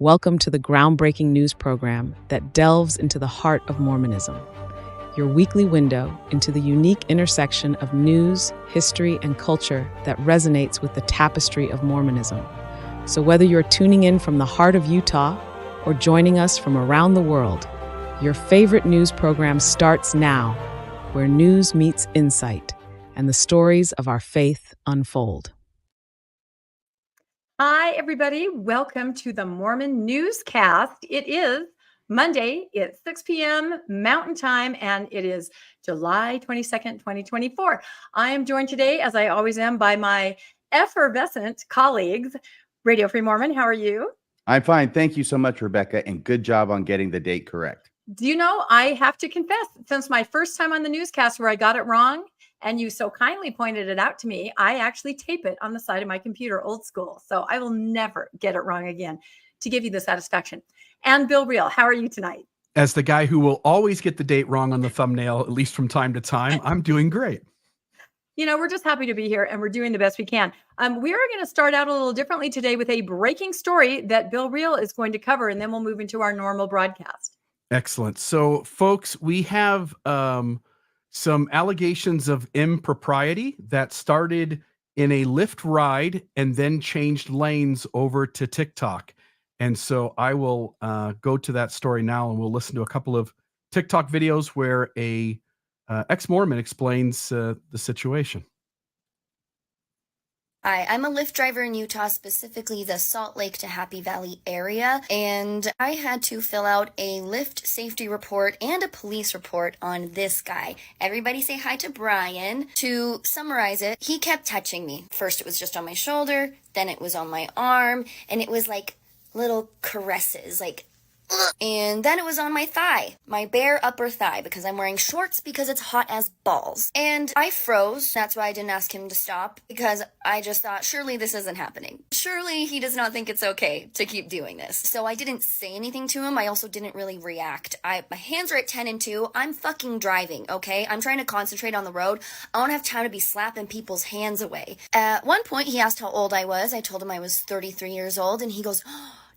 Welcome to the groundbreaking news program that delves into the heart of Mormonism, your weekly window into the unique intersection of news, history, and culture that resonates with the tapestry of Mormonism. So whether you're tuning in from the heart of Utah or joining us from around the world, your favorite news program starts now, where news meets insight and the stories of our faith unfold. Hi, everybody. Welcome to the Mormon Newscast. It is Monday. It's 6 p.m. Mountain Time, and it is July 22nd, 2024. I am joined today, as I always am, by my effervescent colleagues. Radio Free Mormon, how are you? I'm fine. Thank you so much, Rebecca, and good job on getting the date correct. Do you know, I have to confess, since my first time on the newscast where I got it wrong, and you so kindly pointed it out to me, I actually tape it on the side of my computer, old school. So I will never get it wrong again, to give you the satisfaction. And Bill Reel, how are you tonight? As the guy who will always get the date wrong on the thumbnail, at least from time to time, I'm doing great. You know, we're just happy to be here and we're doing the best we can. We are going to start out a little differently today with a breaking story that Bill Reel is going to cover, and then we'll move into our normal broadcast. Excellent. So, folks, we have some allegations of impropriety that started in a Lyft ride and then changed lanes over to TikTok. And so I will go to that story now, and we'll listen to a couple of TikTok videos where a ex-Mormon explains the situation. Hi, I'm a Lyft driver in Utah, specifically the Salt Lake to Happy Valley area, and I had to fill out a Lyft safety report and a police report on this guy. Everybody say hi to Brian. To summarize it, he kept touching me. First it was just on my shoulder, then it was on my arm, and it was like little caresses, like, and then it was on my thigh, my bare upper thigh, because I'm wearing shorts because it's hot as balls. And I froze. That's why I didn't ask him to stop, because I just thought, surely this isn't happening. Surely he does not think it's okay to keep doing this. So I didn't say anything to him. I also didn't really react. My hands are at 10 and 2. I'm fucking driving, okay? I'm trying to concentrate on the road. I don't have time to be slapping people's hands away. At one point, he asked how old I was. I told him I was 33 years old, and he goes,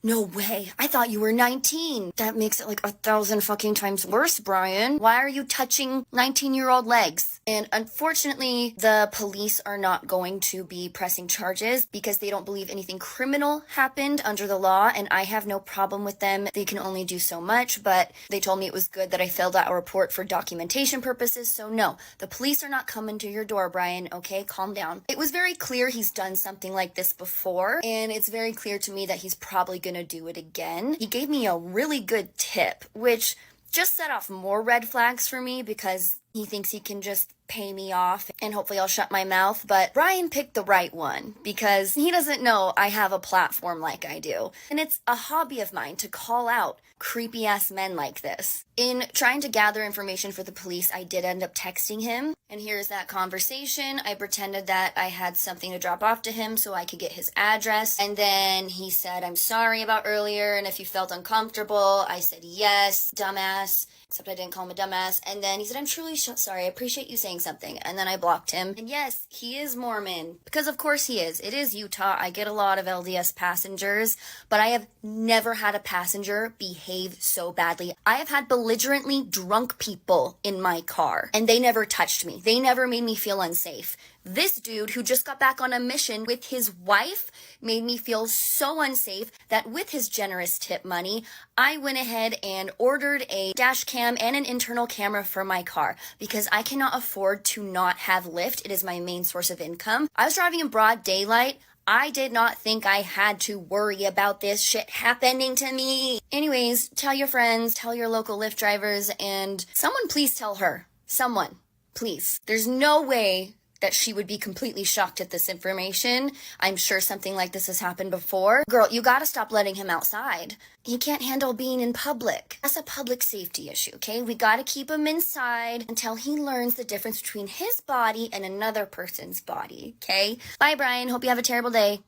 "No way. I thought you were 19. That makes it like 1,000 fucking times worse, Brian. Why are you touching 19-year-old legs?" And unfortunately, the police are not going to be pressing charges because they don't believe anything criminal happened under the law, and I have no problem with them. They can only do so much, but they told me it was good that I filled out a report for documentation purposes, so no, the police are not coming to your door, Brian, okay? Calm down. It was very clear he's done something like this before, and it's very clear to me that he's probably going to do it again. He gave me a really good tip, which just set off more red flags for me because he thinks he can just pay me off and hopefully I'll shut my mouth. But Brian picked the right one because he doesn't know I have a platform like I do. And it's a hobby of mine to call out creepy ass men like this. In trying to gather information for the police, I did end up texting him. And here's that conversation. I pretended that I had something to drop off to him so I could get his address. And then he said, "I'm sorry about earlier, and if you felt uncomfortable." I said, "Yes, dumbass." Except I didn't call him a dumbass. And then he said, "I'm truly sorry. I appreciate you saying something." And then I blocked him. And yes, he is Mormon. Because of course he is. It is Utah. I get a lot of LDS passengers. But I have never had a passenger behave so badly. I have had belligerently drunk people in my car. And they never touched me. They never made me feel unsafe. This dude who just got back on a mission with his wife made me feel so unsafe that with his generous tip money, I went ahead and ordered a dash cam and an internal camera for my car because I cannot afford to not have Lyft. It is my main source of income. I was driving in broad daylight. I did not think I had to worry about this shit happening to me. Anyways, tell your friends, tell your local Lyft drivers, and someone please tell her. Someone, please. There's no way that she would be completely shocked at this information. I'm sure something like this has happened before. Girl, you gotta stop letting him outside. He can't handle being in public. That's a public safety issue, okay? We gotta keep him inside until he learns the difference between his body and another person's body, okay? Bye, Brian. Hope you have a terrible day.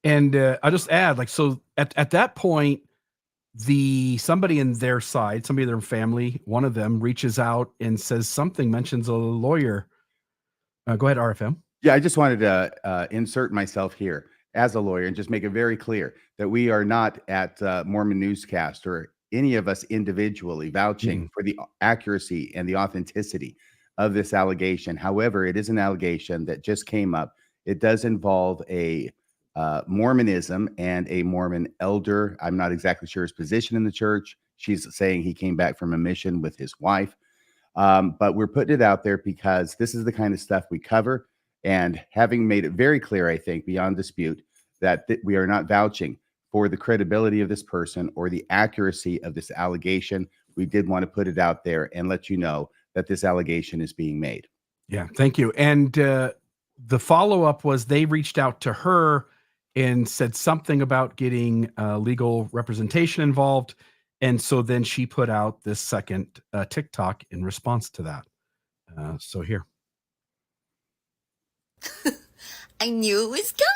And I'll just add, like, so at that point, somebody in their side, somebody in their family, one of them reaches out and says something, mentions a lawyer. Go ahead, RFM. Yeah, I just wanted to insert myself here. as a lawyer and just make it very clear that we are not at Mormon Newscast or any of us individually vouching for the accuracy and the authenticity of this allegation. However, it is an allegation that just came up. It does involve a Mormonism and a Mormon elder. I'm not exactly sure his position in the church. She's saying he came back from a mission with his wife. But we're putting it out there because this is the kind of stuff we cover. And having made it very clear, I think, beyond dispute, that we are not vouching for the credibility of this person or the accuracy of this allegation, we did want to put it out there and let you know that this allegation is being made. Yeah, thank you. And the follow-up was they reached out to her and said something about getting legal representation involved. And so then she put out this second TikTok in response to that. So here. I knew it was coming.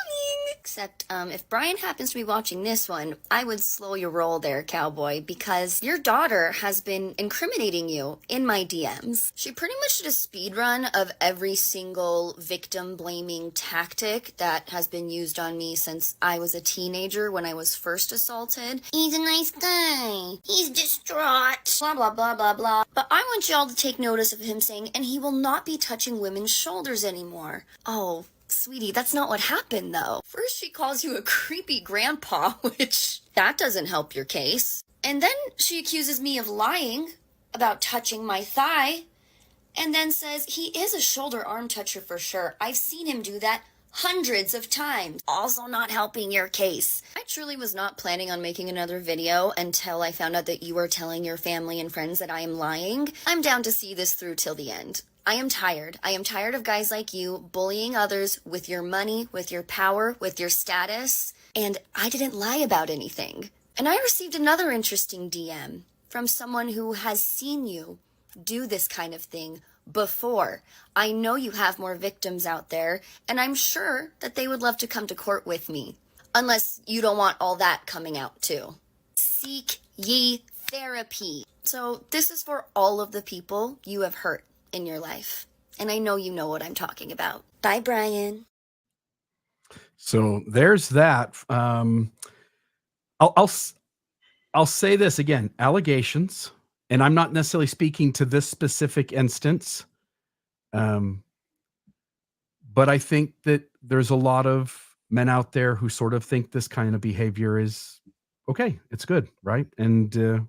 Except if Brian happens to be watching this one, I would slow your roll there, cowboy, because your daughter has been incriminating you in my DMs. She pretty much did a speed run of every single victim-blaming tactic that has been used on me since I was a teenager when I was first assaulted. He's a nice guy. He's distraught. Blah, blah, blah, blah, blah. But I want y'all to take notice of him saying, and he will not be touching women's shoulders anymore. Oh, sweetie, that's not what happened, though. First, she calls you a creepy grandpa, which that doesn't help your case. And then she accuses me of lying about touching my thigh, and then says he is a shoulder arm toucher for sure. I've seen him do that hundreds of times. Also not helping your case. I truly was not planning on making another video until I found out that you were telling your family and friends that I am lying. I'm down to see this through till the end. I am tired. I am tired of guys like you bullying others with your money, with your power, with your status. And I didn't lie about anything. And I received another interesting DM from someone who has seen you do this kind of thing before. I know you have more victims out there, and I'm sure that they would love to come to court with me. Unless you don't want all that coming out too. Seek ye therapy. So this is for all of the people you have hurt in your life. And I know you know what I'm talking about. Bye, Brian. So there's that. I'll say this again, allegations, and I'm not necessarily speaking to this specific instance. But I think that there's a lot of men out there who sort of think this kind of behavior is okay. It's good. Right. And,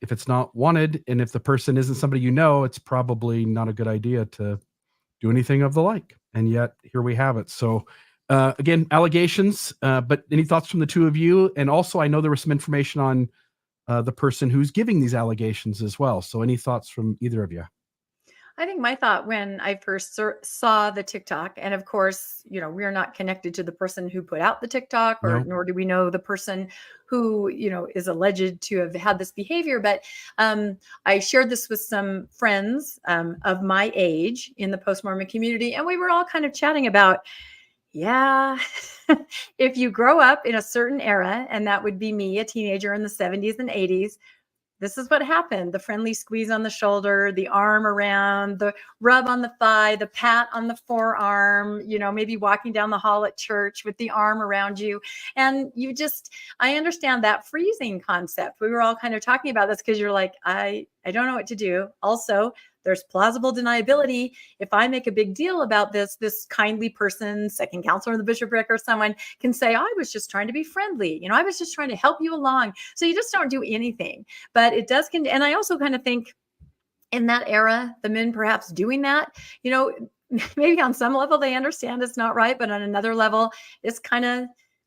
if it's not wanted, and if the person isn't somebody you know, it's probably not a good idea to do anything of the like. And yet here we have it. So again, allegations, but any thoughts from the two of you? And also, I know there was some information on the person who's giving these allegations as well. So any thoughts from either of you? I think my thought when I first saw the TikTok, and of course, we're not connected to the person who put out the TikTok, or nor do we know the person who, is alleged to have had this behavior. But I shared this with some friends of my age in the post-Mormon community, and we were all kind of chatting about, if you grow up in a certain era, and that would be me, a teenager in the 70s and 80s, this is what happened. The friendly squeeze on the shoulder, the arm around, the rub on the thigh, the pat on the forearm, maybe walking down the hall at church with the arm around you. And I understand that freezing concept. We were all kind of talking about this because you're like, I don't know what to do. Also, there's plausible deniability. If I make a big deal about this kindly person, second counselor in the bishopric or someone can say, I was just trying to be friendly. I was just trying to help you along. So you just don't do anything. But it does. And I also kind of think in that era, the men perhaps doing that, maybe on some level they understand it's not right. But on another level, it's kind of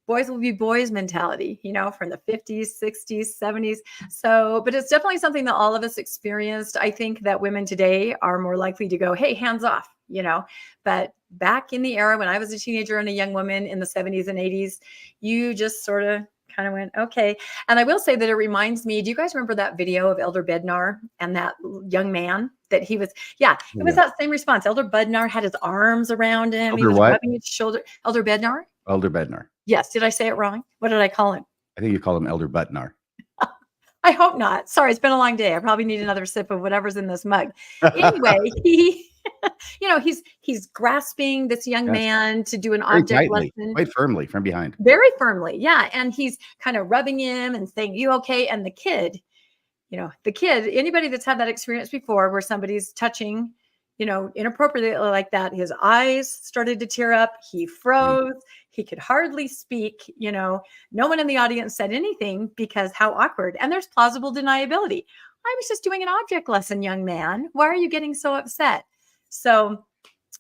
boys will be boys mentality, from the 50s, 60s, 70s. So, but it's definitely something that all of us experienced. I think that women today are more likely to go, hey, hands off, but back in the era when I was a teenager and a young woman in the 70s and 80s, you just sort of kind of went, okay. And I will say that it reminds me, do you guys remember that video of Elder Bednar and that young man that he was, it was that same response. Elder Bednar had his arms around him. He was rubbing his shoulder. Elder Bednar? Elder Bednar. Yes. Did I say it wrong? What did I call him? I think you call him Elder Butnar. I hope not. Sorry, it's been a long day. I probably need another sip of whatever's in this mug. Anyway, he he's grasping this young Yes. man to do an Very object tightly, lesson. quite firmly from behind. Very firmly. Yeah. And he's kind of rubbing him and saying, "You okay?" And the kid, anybody that's had that experience before where somebody's touching, inappropriately like that, his eyes started to tear up. He froze. He could hardly speak. No one in the audience said anything because how awkward. And there's plausible deniability. I was just doing an object lesson, young man. Why are you getting so upset? So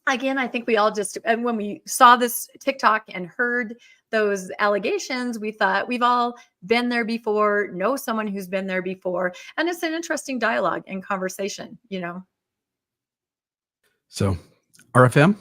again, I think we all and when we saw this TikTok and heard those allegations, we thought we've all been there before, know someone who's been there before. And it's an interesting dialogue and conversation, So, RFM?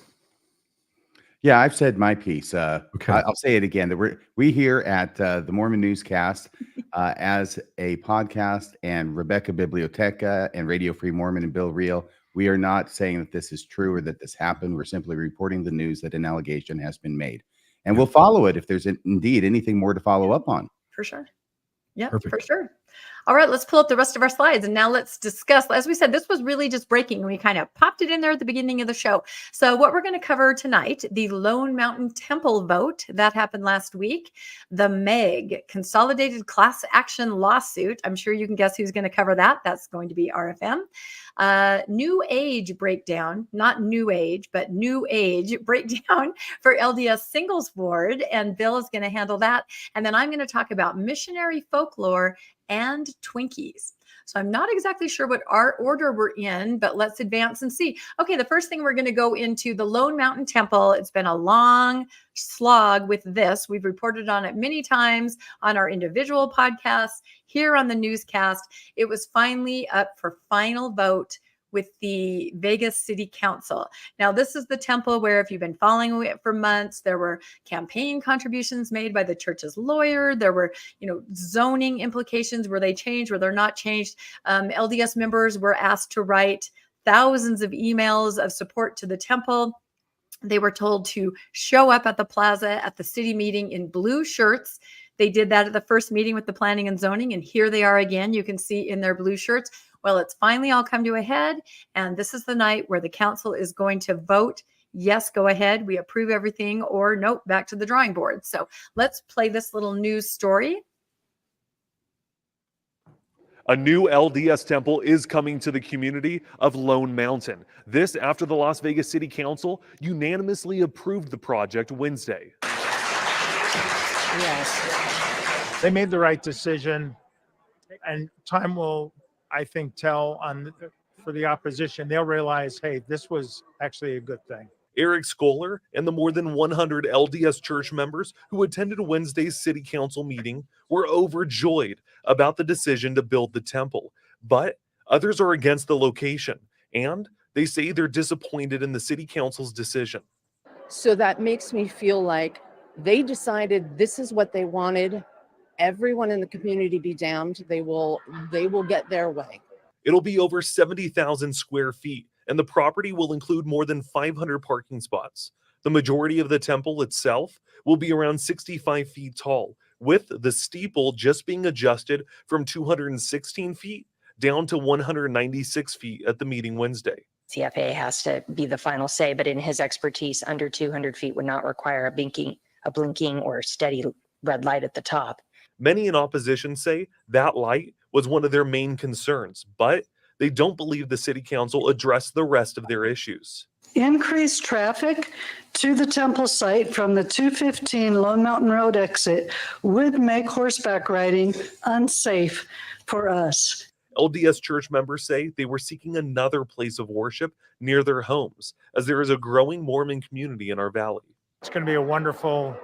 Yeah, I've said my piece. Okay. I'll say it again. That we here at the Mormon Newscast, as a podcast, and Rebecca Biblioteca and Radio Free Mormon and Bill Reel, we are not saying that this is true or that this happened. We're simply reporting the news that an allegation has been made. And we'll follow it if there's indeed anything more to follow up on. For sure. Yeah, Perfect. for sure. All right, let's pull up the rest of our slides. And now let's discuss, as we said, this was really just breaking. We kind of popped it in there at the beginning of the show. So what we're going to cover tonight, the Lone Mountain Temple vote that happened last week, the MEG, Consolidated Class Action Lawsuit. I'm sure you can guess who's going to cover that. That's going to be RFM. New Age breakdown, not New Age, but New Age breakdown for LDS Singles Board. And Bill is going to handle that. And then I'm going to talk about missionary folklore and Twinkies. So I'm not exactly sure what our order we're in, but let's advance and see. Okay, the first thing we're going to go into the Lone Mountain Temple. It's been a long slog with this. We've reported on it many times on our individual podcasts, here on the newscast. It was finally up for final vote with the Vegas City Council. Now, this is the temple where, if you've been following it for months, there were campaign contributions made by the church's lawyer. There were, zoning implications. Were they changed? Were they not changed? LDS members were asked to write thousands of emails of support to the temple. They were told to show up at the plaza at the city meeting in blue shirts. They did that at the first meeting with the planning and zoning, and here they are again. You can see in their blue shirts. Well, it's finally all come to a head, and this is the night where the council is going to vote. Yes, go ahead. We approve everything, or nope, back to the drawing board. So let's play this little news story. A new LDS temple is coming to the community of Lone Mountain. This after the Las Vegas City Council unanimously approved the project Wednesday. Yes. They made the right decision, and time will, I think, tell for the opposition. They'll realize, hey, this was actually a good thing. Eric Scholar and the more than 100 LDS Church members who attended Wednesday's City Council meeting were overjoyed about the decision to build the temple. But others are against the location, and they say they're disappointed in the City Council's decision. So that makes me feel like they decided this is what they wanted. Everyone in the community be damned. They will get their way. It'll be over 70,000 square feet, and the property will include more than 500 parking spots. The majority of the temple itself will be around 65 feet tall, with the steeple just being adjusted from 216 feet down to 196 feet at the meeting Wednesday. CFA has to be the final say, but in his expertise, under 200 feet would not require a blinking or steady red light at the top. Many in opposition say that light was one of their main concerns, but they don't believe the City Council addressed the rest of their issues. Increased traffic to the temple site from the 215 Lone Mountain Road exit would make horseback riding unsafe for us. LDS Church members say they were seeking another place of worship near their homes, as there is a growing Mormon community in our valley. It's going to be a wonderful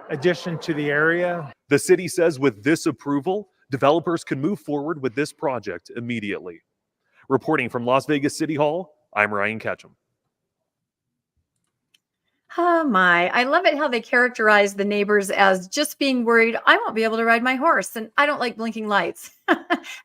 addition to the area. The city says with this approval, developers can move forward with this project immediately. Reporting from Las Vegas City Hall, I'm Ryan Ketchum. Oh my, I love it how they characterize the neighbors as just being worried, I won't be able to ride my horse and I don't like blinking lights.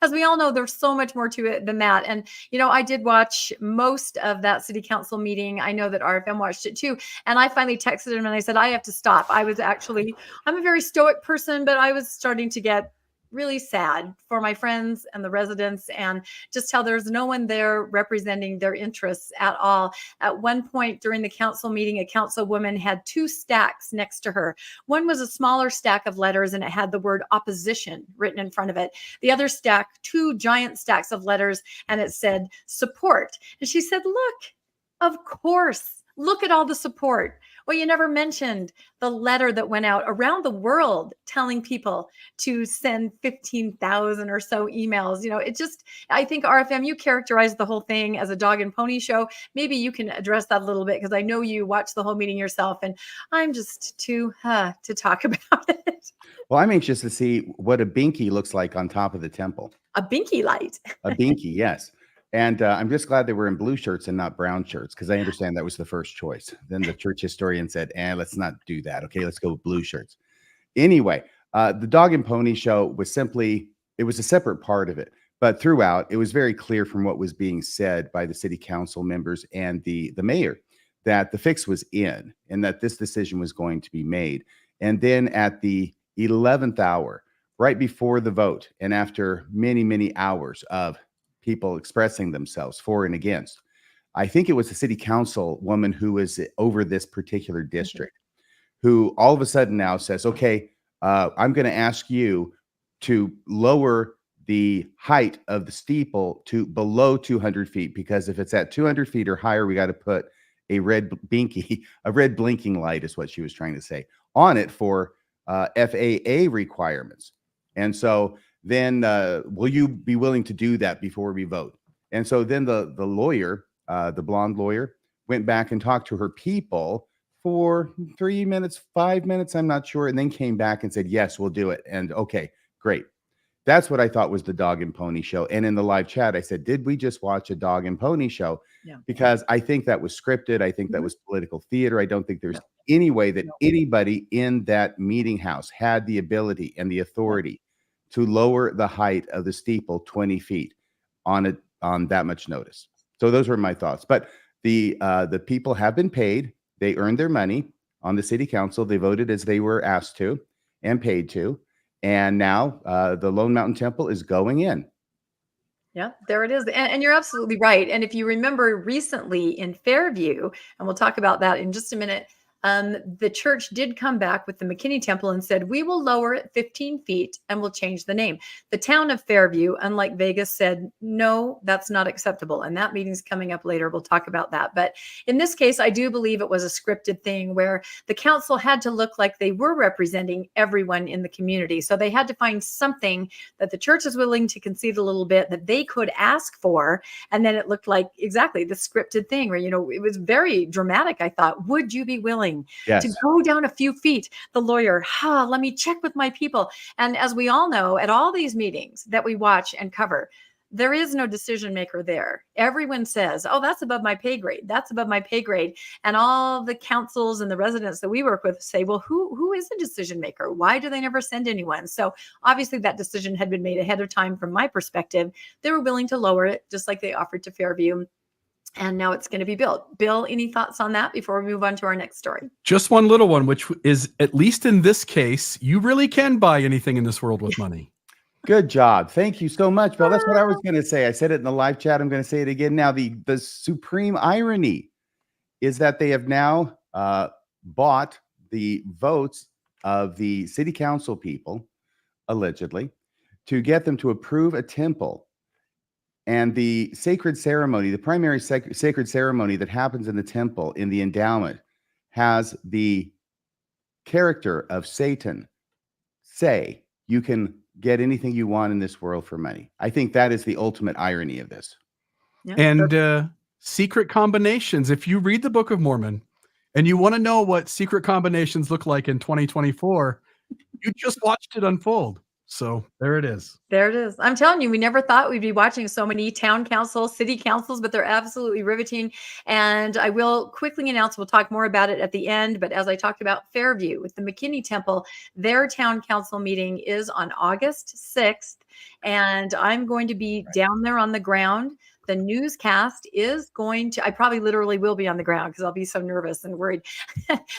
As we all know, there's so much more to it than that. And, I did watch most of that city council meeting. I know that RFM watched it too. And I finally texted him and I said, I have to stop. I'm a very stoic person, but I was starting to get really sad for my friends and the residents, and just how there's no one there representing their interests at all. At one point during the council meeting, a councilwoman had 2 stacks next to her. One was a smaller stack of letters and it had the word opposition written in front of it. The other stack, 2 giant stacks of letters, and it said support. And she said, look, of course, look at all the support. Well, you never mentioned the letter that went out around the world telling people to send 15,000 or so emails. It just, I think, RFM, you characterized the whole thing as a dog and pony show. Maybe you can address that a little bit, because I know you watched the whole meeting yourself, and I'm just too to talk about it. Well, I'm anxious to see what a binky looks like on top of the temple. A binky light. A binky, yes. And I'm just glad they were in blue shirts and not brown shirts, because I understand that was the first choice. Then the church historian said, let's not do that. Okay, let's go with blue shirts. Anyway, the dog and pony show was it was a separate part of it. But throughout, it was very clear from what was being said by the city council members and the mayor that the fix was in and that this decision was going to be made. And then at the 11th hour, right before the vote, and after many, many hours of people expressing themselves for and against, I think it was the city council woman who was over this particular district, who all of a sudden now says, okay, I'm going to ask you to lower the height of the steeple to below 200 feet, because if it's at 200 feet or higher, we got to put a red blinking light, is what she was trying to say, on it for FAA requirements. And so then will you be willing to do that before we vote? And so then the lawyer, the blonde lawyer, went back and talked to her people for 3 minutes, 5 minutes, I'm not sure, and then came back and said, yes, we'll do it. And okay, great. That's what I thought was the dog and pony show. And in the live chat, I said, did we just watch a dog and pony show? Yeah. Because I think that was scripted. I think that was political theater. I don't think there's any way that anybody in that meeting house had the ability and the authority to lower the height of the steeple 20 feet on that much notice. So those were my thoughts. But the people have been paid. They earned their money on the city council. They voted as they were asked to and paid to. And now the Lone Mountain Temple is going in. Yeah, there it is. And you're absolutely right. And if you remember recently in Fairview, and we'll talk about that in just a minute, the church did come back with the McKinney Temple and said, we will lower it 15 feet and we'll change the name. The town of Fairview, unlike Vegas, said, no, that's not acceptable. And that meeting's coming up later. We'll talk about that. But in this case, I do believe it was a scripted thing where the council had to look like they were representing everyone in the community. So they had to find something that the church is willing to concede a little bit that they could ask for. And then it looked like exactly the scripted thing where, it was very dramatic. I thought, would you be willing to go down a few feet? The lawyer, let me check with my people. And as we all know, at all these meetings that we watch and cover, there is no decision maker there. Everyone says, oh, that's above my pay grade. That's above my pay grade. And all the councils and the residents that we work with say, well, who is the decision maker? Why do they never send anyone? So obviously that decision had been made ahead of time. From my perspective, they were willing to lower it, just like they offered to Fairview. And now it's going to be built. Bill, any thoughts on that before we move on to our next story? Just one little one, which is, at least in this case, you really can buy anything in this world with money. Good job. Thank you so much, Bill. That's what I was going to say. I said it in the live chat. I'm going to say it again now. The supreme irony is that they have now bought the votes of the city council people, allegedly, to get them to approve a temple. And the sacred ceremony, the primary sacred ceremony that happens in the temple, in the endowment, has the character of Satan say, you can get anything you want in this world for money. I think that is the ultimate irony of this. Yeah, and secret combinations. If you read the Book of Mormon and you want to know what secret combinations look like in 2024, you just watched it unfold. So there it is. There it is. I'm telling you, we never thought we'd be watching so many town councils, city councils, but they're absolutely riveting. And I will quickly announce, we'll talk more about it at the end. But as I talked about Fairview with the McKinney Temple, their town council meeting is on August 6th. And I'm going to be down there on the ground. the newscast is going to, I probably literally will be on the ground because I'll be so nervous and worried.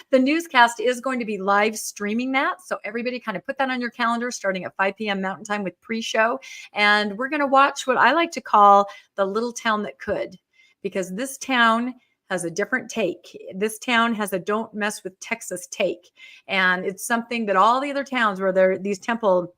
The newscast is going to be live streaming that. So everybody kind of put that on your calendar starting at 5 p.m. Mountain Time with pre-show. And we're going to watch what I like to call the little town that could, because this town has a different take. This town has a don't mess with Texas take. And it's something that all the other towns where these temple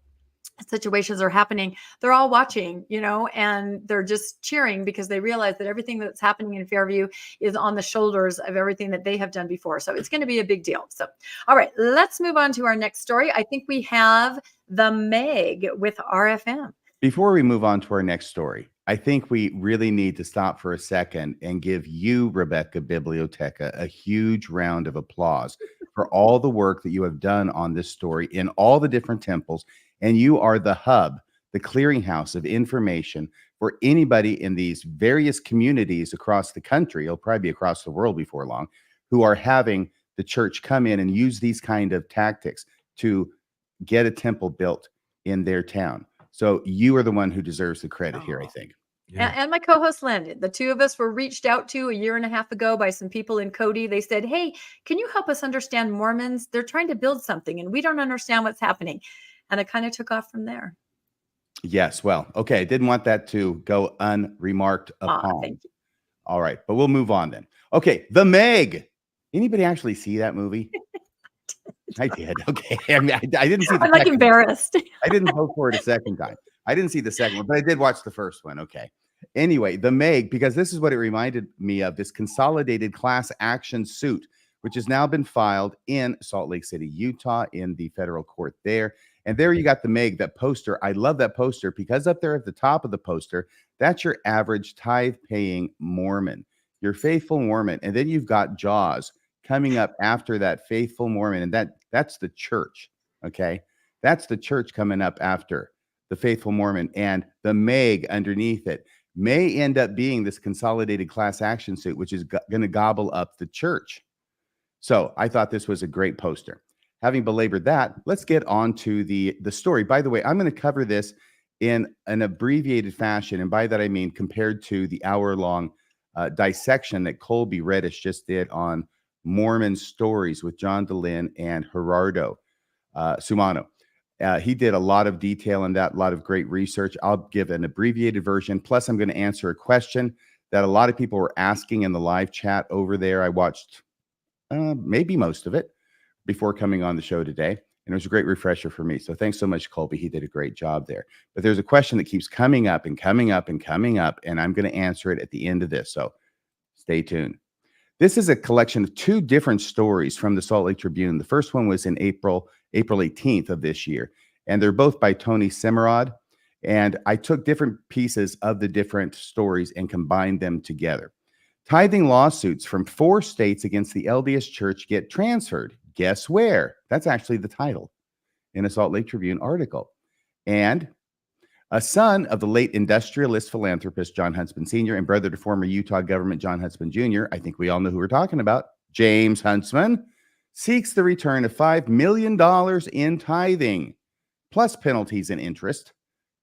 situations are happening, they're all watching, and they're just cheering because they realize that everything that's happening in Fairview is on the shoulders of everything that they have done before. So it's going to be a big deal. So, all right, let's move on to our next story. I think we have the Meg with RFM. Before we move on to our next story, I think we really need to stop for a second and give you, Rebecca Biblioteca, a huge round of applause for all the work that you have done on this story in all the different temples. And you are the hub, the clearinghouse of information for anybody in these various communities across the country, it'll probably be across the world before long, who are having the church come in and use these kind of tactics to get a temple built in their town. So you are the one who deserves the credit here, I think. Yeah. And my co-host Landon. The two of us were reached out to a year and a half ago by some people in Cody. They said, hey, can you help us understand Mormons? They're trying to build something and we don't understand what's happening. And it kind of took off from there. Yes. Well, okay. I didn't want that to go unremarked upon. Thank you. All right. But we'll move on then. Okay. The Meg. Anybody actually see that movie? I did. Okay. I mean, I didn't see the I'm like second embarrassed. I didn't vote for it a second time. I didn't see the second one, but I did watch the first one. Okay. Anyway, the Meg, because this is what it reminded me of, this consolidated class action suit, which has now been filed in Salt Lake City, Utah, in the federal court there. And there you got the Meg, that poster. I love that poster because up there at the top of the poster, that's your average tithe-paying Mormon, your faithful Mormon. And then you've got Jaws coming up after that faithful Mormon. And that's the church, okay? That's the church coming up after the faithful Mormon. And the Meg underneath it may end up being this consolidated class action suit, which is going to gobble up the church. So I thought this was a great poster. Having belabored that, let's get on to the story. By the way, I'm going to cover this in an abbreviated fashion. And by that, I mean compared to the hour-long dissection that Colby Reddish just did on Mormon stories with John DeLynn and Gerardo Sumano. He did a lot of detail in that, a lot of great research. I'll give an abbreviated version. Plus, I'm going to answer a question that a lot of people were asking in the live chat over there. I watched maybe most of it before coming on the show today. And it was a great refresher for me. So thanks so much, Colby. He did a great job there. But there's a question that keeps coming up and coming up and coming up, and I'm going to answer it at the end of this. So stay tuned. This is a collection of two different stories from the Salt Lake Tribune. The first one was in April 18th of this year, and they're both by Tony Simmerod. And I took different pieces of the different stories and combined them together. Tithing lawsuits from 4 states against the LDS Church get transferred. Guess where? That's actually the title in a Salt Lake Tribune article. And a son of the late industrialist philanthropist John Huntsman Sr. and brother to former Utah government John Huntsman Jr., I think we all know who we're talking about, James Huntsman, seeks the return of $5 million in tithing, plus penalties and interest,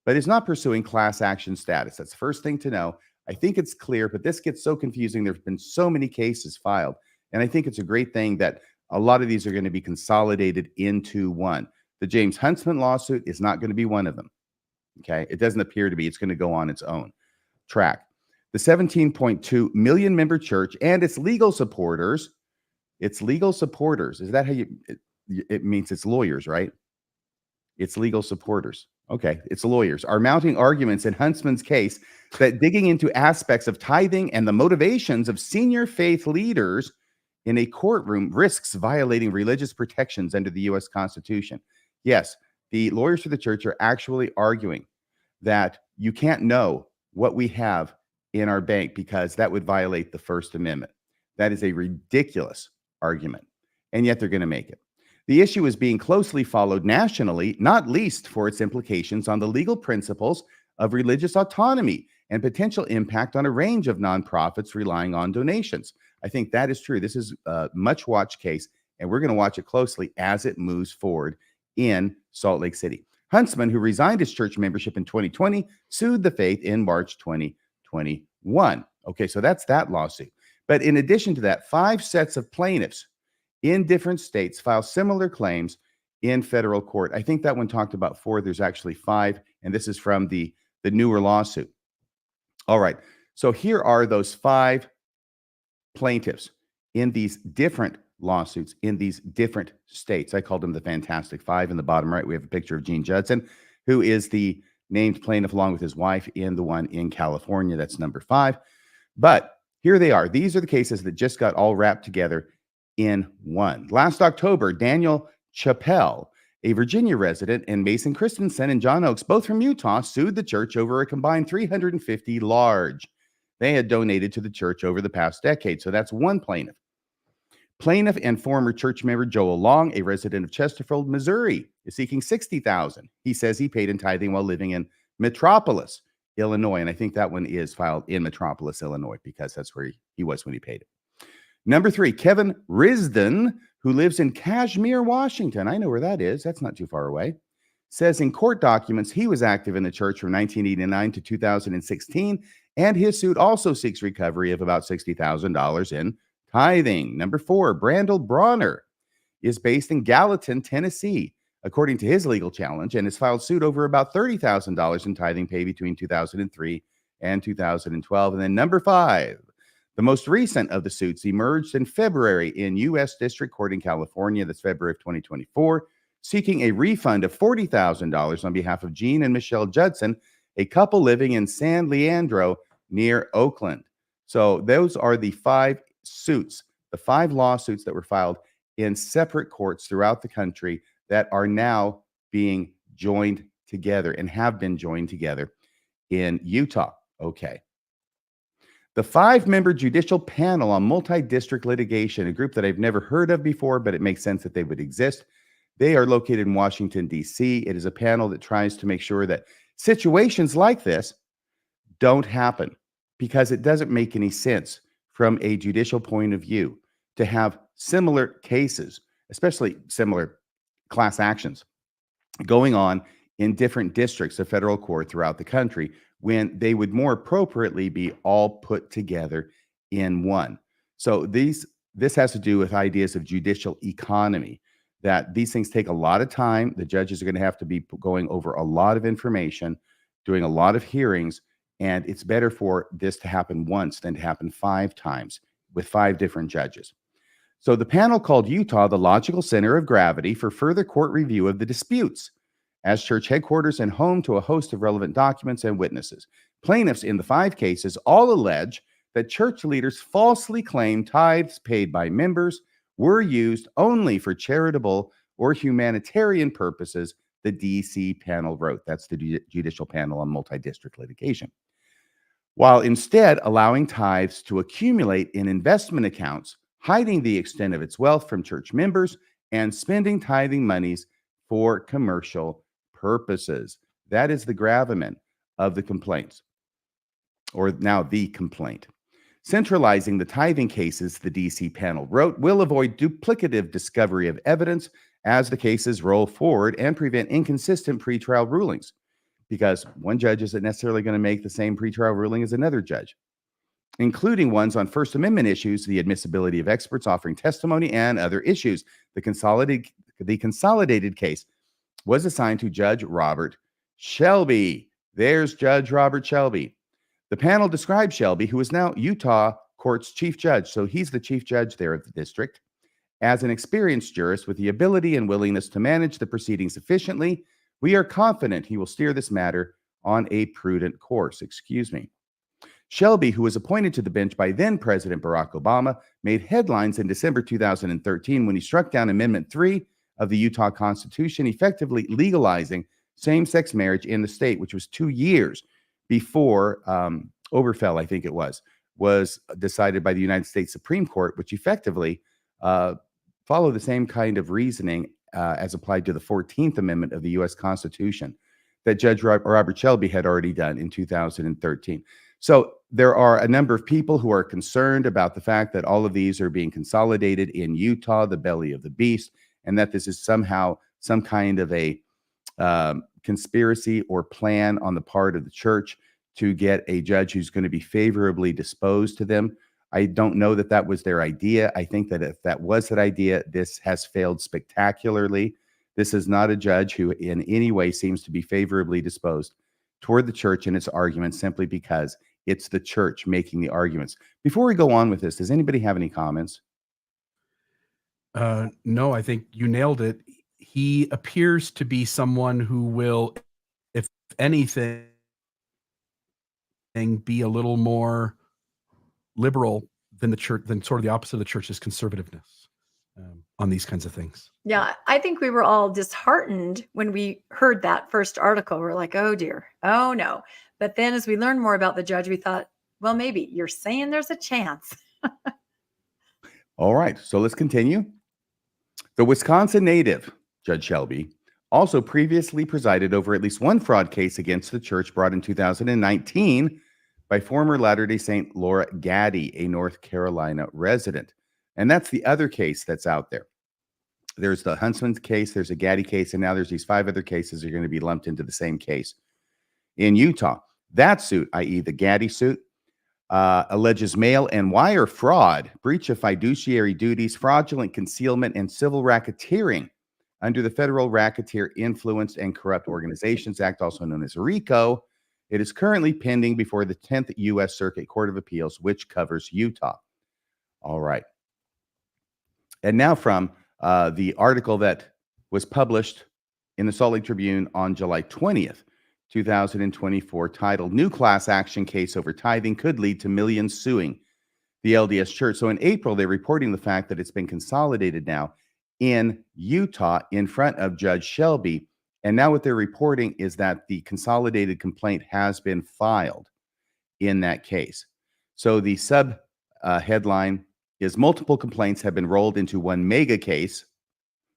but is not pursuing class action status. That's the first thing to know. I think it's clear, but this gets so confusing. There's been so many cases filed, and I think it's a great thing that a lot of these are going to be consolidated into one. The James Huntsman lawsuit is not going to be one of them. Okay. It doesn't appear to be. It's going to go on its own track. The 17.2 million member church and its legal supporters. Is that how it means it's lawyers, right? It's legal supporters. Okay. It's lawyers are mounting arguments in Huntsman's case that digging into aspects of tithing and the motivations of senior faith leaders in a courtroom risks violating religious protections under the U.S. Constitution. Yes, the lawyers for the church are actually arguing that you can't know what we have in our bank because that would violate the First Amendment. That is a ridiculous argument, and yet they're going to make it. The issue is being closely followed nationally, not least for its implications on the legal principles of religious autonomy and potential impact on a range of nonprofits relying on donations. I think that is true. This is a much watched case, and we're going to watch it closely as it moves forward in Salt Lake City. Huntsman, who resigned his church membership in 2020, sued the faith in March 2021. one. Okay, so that's that lawsuit. But in addition to that, 5 sets of plaintiffs in different states file similar claims in federal court. I think that one talked about 4. There's actually 5, and this is from the newer lawsuit. All right, so here are those 5 plaintiffs in these different lawsuits in these different states. I called them the Fantastic Five. In the bottom right, we have a picture of Gene Judson, who is the named plaintiff along with his wife in the one in California. That's number 5. But here they are. These are the cases that just got all wrapped together in one. Last October, Daniel Chappelle, a Virginia resident, and Mason Christensen and John Oakes, both from Utah, sued the church over a combined $350 large they had donated to the church over the past decade. So that's one plaintiff. Plaintiff and former church member Joel Long, a resident of Chesterfield, Missouri, is seeking $60,000. He says he paid in tithing while living in Metropolis, Illinois. And I think that one is filed in Metropolis, Illinois, because that's where he was when he paid it. Number 3, Kevin Risden, who lives in Kashmir, Washington. I know where that is. That's not too far away. Says in court documents he was active in the church from 1989 to 2016, and his suit also seeks recovery of about $60,000 in tithing. Number 4, Brandel Bronner is based in Gallatin, Tennessee, according to his legal challenge, and has filed suit over about $30,000 in tithing paid between 2003 and 2012. And then number 5, the most recent of the suits emerged in February in U.S. District Court in California. That's February of 2024, seeking a refund of $40,000 on behalf of Gene and Michelle Judson, a couple living in San Leandro near Oakland. So those are the 5 suits, the 5 lawsuits that were filed in separate courts throughout the country that are now being joined together and have been joined together in Utah. Okay. The 5-member judicial panel on multi-district litigation, a group that I've never heard of before, but it makes sense that they would exist. They are located in Washington, D.C. It is a panel that tries to make sure that situations like this don't happen, because it doesn't make any sense from a judicial point of view to have similar cases, especially similar class actions, going on in different districts of federal court throughout the country, when they would more appropriately be all put together in one. So this has to do with ideas of judicial economy, that these things take a lot of time. The judges are going to have to be going over a lot of information, doing a lot of hearings, and it's better for this to happen once than to happen 5 times with 5 different judges. So the panel called Utah the logical center of gravity for further court review of the disputes, as church headquarters and home to a host of relevant documents and witnesses. Plaintiffs in the 5 cases all allege that church leaders falsely claim tithes paid by members were used only for charitable or humanitarian purposes, the DC panel wrote. That's the judicial panel on multi-district litigation. While instead allowing tithes to accumulate in investment accounts, hiding the extent of its wealth from church members, and spending tithing monies for commercial purposes. That is the gravamen of the complaints, or now the complaint. Centralizing the tithing cases, the DC panel wrote, will avoid duplicative discovery of evidence as the cases roll forward and prevent inconsistent pretrial rulings, because one judge isn't necessarily going to make the same pretrial ruling as another judge, including ones on First Amendment issues, the admissibility of experts offering testimony, and other issues. The consolidated case was assigned to Judge Robert Shelby. There's Judge Robert Shelby. The panel described Shelby, who is now Utah Court's chief judge, so he's the chief judge there of the district, as an experienced jurist with the ability and willingness to manage the proceedings efficiently. We are confident he will steer this matter on a prudent course. Shelby, who was appointed to the bench by then President Barack Obama, made headlines in December 2013 when he struck down Amendment 3 of the Utah Constitution, effectively legalizing same-sex marriage in the state, which was 2 years before Obergefell, I think it was decided by the United States Supreme Court, which effectively followed the same kind of reasoning as applied to the 14th Amendment of the U.S. Constitution that Judge Robert Shelby had already done in 2013. So there are a number of people who are concerned about the fact that all of these are being consolidated in Utah, the belly of the beast, and that this is somehow some kind of a conspiracy or plan on the part of the church to get a judge who's going to be favorably disposed to them. I don't know that that was their idea. I think that if that was that idea, this has failed spectacularly. This is not a judge who in any way seems to be favorably disposed toward the church and its arguments simply because it's the church making the arguments. Before we go on with this, does anybody have any comments? No, I think you nailed it. He appears to be someone who will, if anything, be a little more liberal than the church, than sort of the opposite of the church's conservativeness on these kinds of things. Yeah, I think we were all disheartened when we heard that first article. We're like, oh dear, oh no. But then as we learned more about the judge, we thought, well, maybe you're saying there's a chance. All right, so let's continue. The Wisconsin native, Judge Shelby, also previously presided over at least one fraud case against the church brought in 2019 by former Latter-day Saint Laura Gaddy, a North Carolina resident. And that's the other case that's out there. There's the Huntsman case, there's a Gaddy case, and now there's these 5 other cases that are going to be lumped into the same case. In Utah, that suit, i.e. the Gaddy suit, alleges mail and wire fraud, breach of fiduciary duties, fraudulent concealment, and civil racketeering under the Federal Racketeer Influenced and Corrupt Organizations Act, also known as RICO. It is currently pending before the 10th U.S. Circuit Court of Appeals, which covers Utah. All right. And now from the article that was published in the Salt Lake Tribune on July 20th, 2024, titled New Class Action Case Over Tithing Could Lead to Millions Suing the LDS Church. So in April, they're reporting the fact that it's been consolidated now in Utah in front of Judge Shelby. And now what they're reporting is that the consolidated complaint has been filed in that case. So the sub headline is multiple complaints have been rolled into one mega case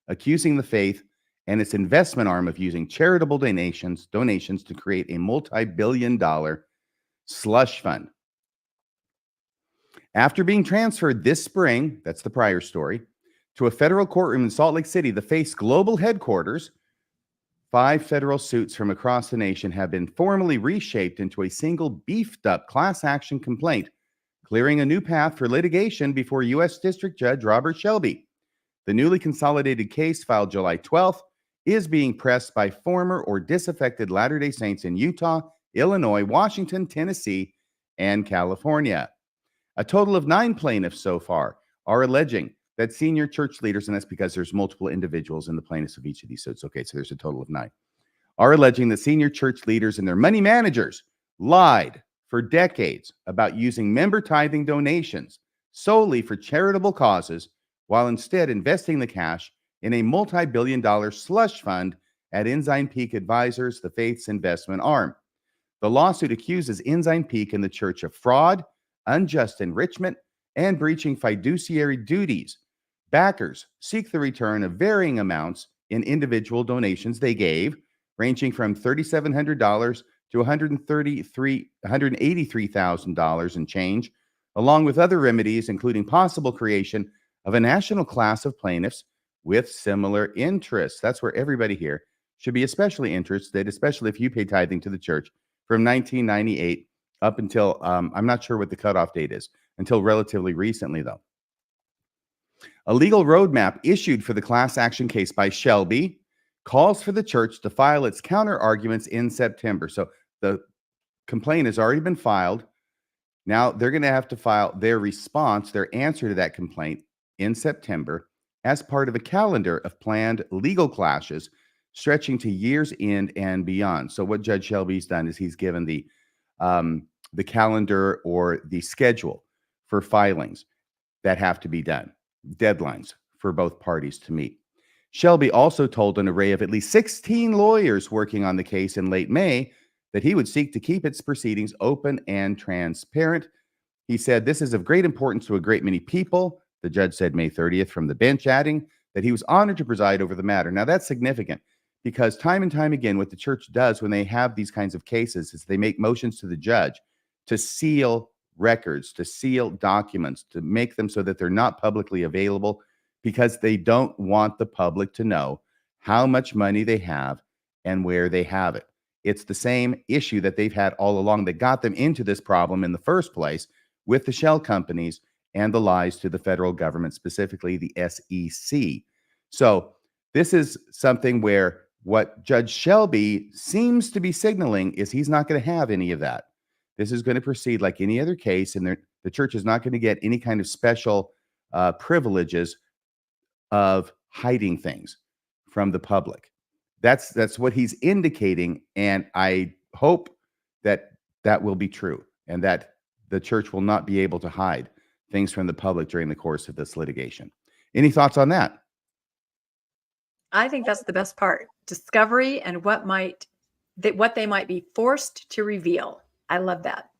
accusing the faith and its investment arm of using charitable donations to create a multi-billion-dollar slush fund. After being transferred this spring, that's the prior story, to a federal courtroom in Salt Lake City, the faith's global headquarters, 5 federal suits from across the nation have been formally reshaped into a single beefed-up class action complaint, clearing a new path for litigation before U.S. District Judge Robert Shelby. The newly consolidated case, filed July 12th, is being pressed by former or disaffected Latter-day Saints in Utah, Illinois, Washington, Tennessee, and California. A total of 9 plaintiffs so far are alleging that senior church leaders, and that's because there's multiple individuals in the plaintiffs of each of these suits. Okay, so there's a total of 9, are alleging that senior church leaders and their money managers lied for decades about using member tithing donations solely for charitable causes, while instead investing the cash in a multi-billion-dollar slush fund at Ensign Peak Advisors, the faith's investment arm. The lawsuit accuses Ensign Peak and the church of fraud, unjust enrichment, and breaching fiduciary duties. Backers seek the return of varying amounts in individual donations they gave, ranging from $3,700 to $183,000 and change, along with other remedies, including possible creation of a national class of plaintiffs with similar interests. That's where everybody here should be especially interested, especially if you pay tithing to the church from 1998 up until, I'm not sure what the cutoff date is, until relatively recently, though. A legal roadmap issued for the class action case by Shelby calls for the church to file its counter arguments in September. So the complaint has already been filed. Now they're going to have to file their response, their answer to that complaint in September as part of a calendar of planned legal clashes stretching to year's end and beyond. So what Judge Shelby's done is he's given the calendar or the schedule for filings that have to be done, deadlines for both parties to meet. Shelby also told an array of at least 16 lawyers working on the case in late May that he would seek to keep its proceedings open and transparent. He said, "This is of great importance to a great many people," the judge said May 30th from the bench, adding that he was honored to preside over the matter. Now, that's significant because time and time again, what the church does when they have these kinds of cases is they make motions to the judge to seal records, to seal documents, to make them so that they're not publicly available because they don't want the public to know how much money they have and where they have it. It's the same issue that they've had all along that got them into this problem in the first place with the shell companies and the lies to the federal government, specifically the SEC. So this is something where what Judge Shelby seems to be signaling is he's not going to have any of that. This is going to proceed like any other case, and the church is not going to get any kind of special privileges of hiding things from the public. That's what he's indicating, and I hope that that will be true and that the church will not be able to hide things from the public during the course of this litigation. Any thoughts on that? I think that's the best part. Discovery and what they might be forced to reveal. I love that.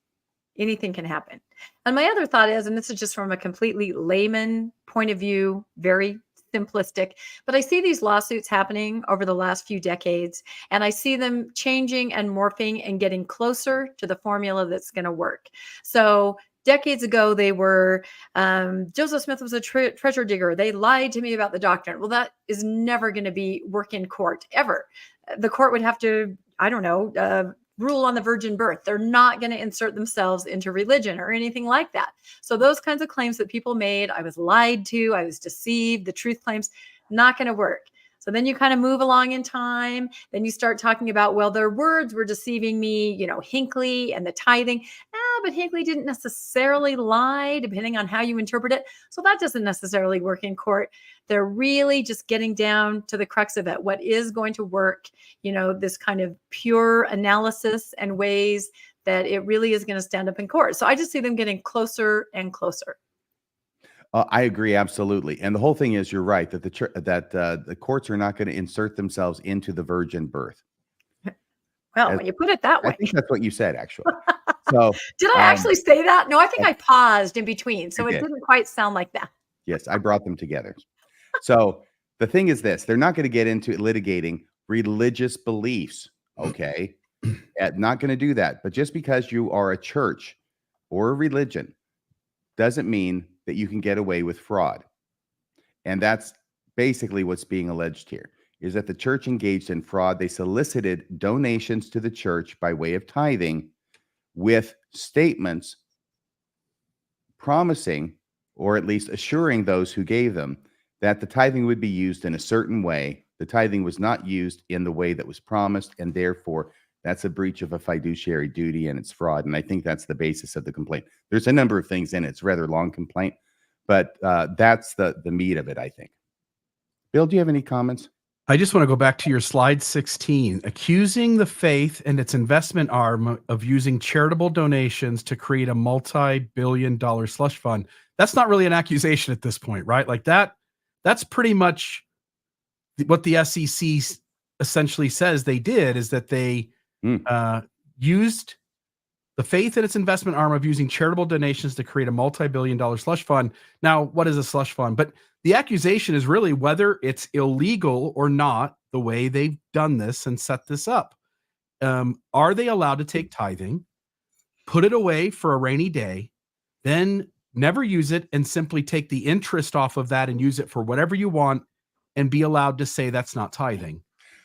Anything can happen. And my other thought is, and this is just from a completely layman point of view, very simplistic, but I see these lawsuits happening over the last few decades, and I see them changing and morphing and getting closer to the formula that's going to work. So decades ago, they were, Joseph Smith was a treasure digger. They lied to me about the doctrine. Well, that is never going to be work in court, ever. The court would have to, I don't know, rule on the virgin birth. They're not going to insert themselves into religion or anything like that. So those kinds of claims that people made, I was lied to, I was deceived, the truth claims, not going to work. So then you kind of move along in time. Then you start talking about, well, their words were deceiving me, Hinckley and the tithing. But Hinckley didn't necessarily lie, depending on how you interpret it. So that doesn't necessarily work in court. They're really just getting down to the crux of it. What is going to work, this kind of pure analysis and ways that it really is going to stand up in court. So I just see them getting closer and closer. I agree, absolutely. And the whole thing is, you're right, that the courts are not going to insert themselves into the virgin birth. Well, when you put it that way. I think that's what you said, actually. So did I actually say that? No, I think I paused in between. So it didn't quite sound like that. Yes, I brought them together. So the thing is this, they're not going to get into litigating religious beliefs, okay? Not going to do that. But just because you are a church or a religion doesn't mean that you can get away with fraud. And that's basically what's being alleged here, is that the church engaged in fraud. They solicited donations to the church by way of tithing with statements promising, or at least assuring those who gave them, that the tithing would be used in a certain way. The tithing was not used in the way that was promised, and therefore that's a breach of a fiduciary duty and it's fraud. And I think that's the basis of the complaint. There's a number of things in it. It's a rather long complaint, but that's the meat of it, I think. Bill, do you have any comments? I just want to go back to your slide 16, accusing the faith and its investment arm of using charitable donations to create a multi-billion-dollar slush fund. That's not really an accusation at this point, right? Like that's pretty much what the SEC essentially says they did, is that they used the faith and its investment arm of using charitable donations to create a multi-billion-dollar slush fund. Now, what is a slush fund? But the accusation is really whether it's illegal or not, the way they've done this and set this up. Are they allowed to take tithing, put it away for a rainy day, then never use it and simply take the interest off of that and use it for whatever you want and be allowed to say that's not tithing?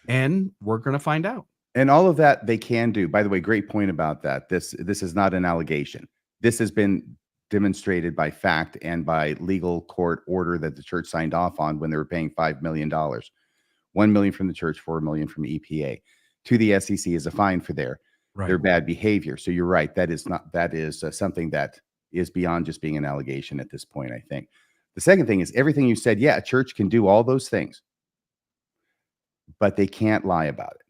And we're going to find out. And all of that they can do. By the way, great point about that. This is not an allegation. This has been demonstrated by fact and by legal court order that the church signed off on when they were paying $5 million. $1 million from the church, $4 million from EPA to the SEC as a fine for their bad behavior. So you're right. That is something that is beyond just being an allegation at this point, I think. The second thing is everything you said. Yeah, a church can do all those things, but they can't lie about it.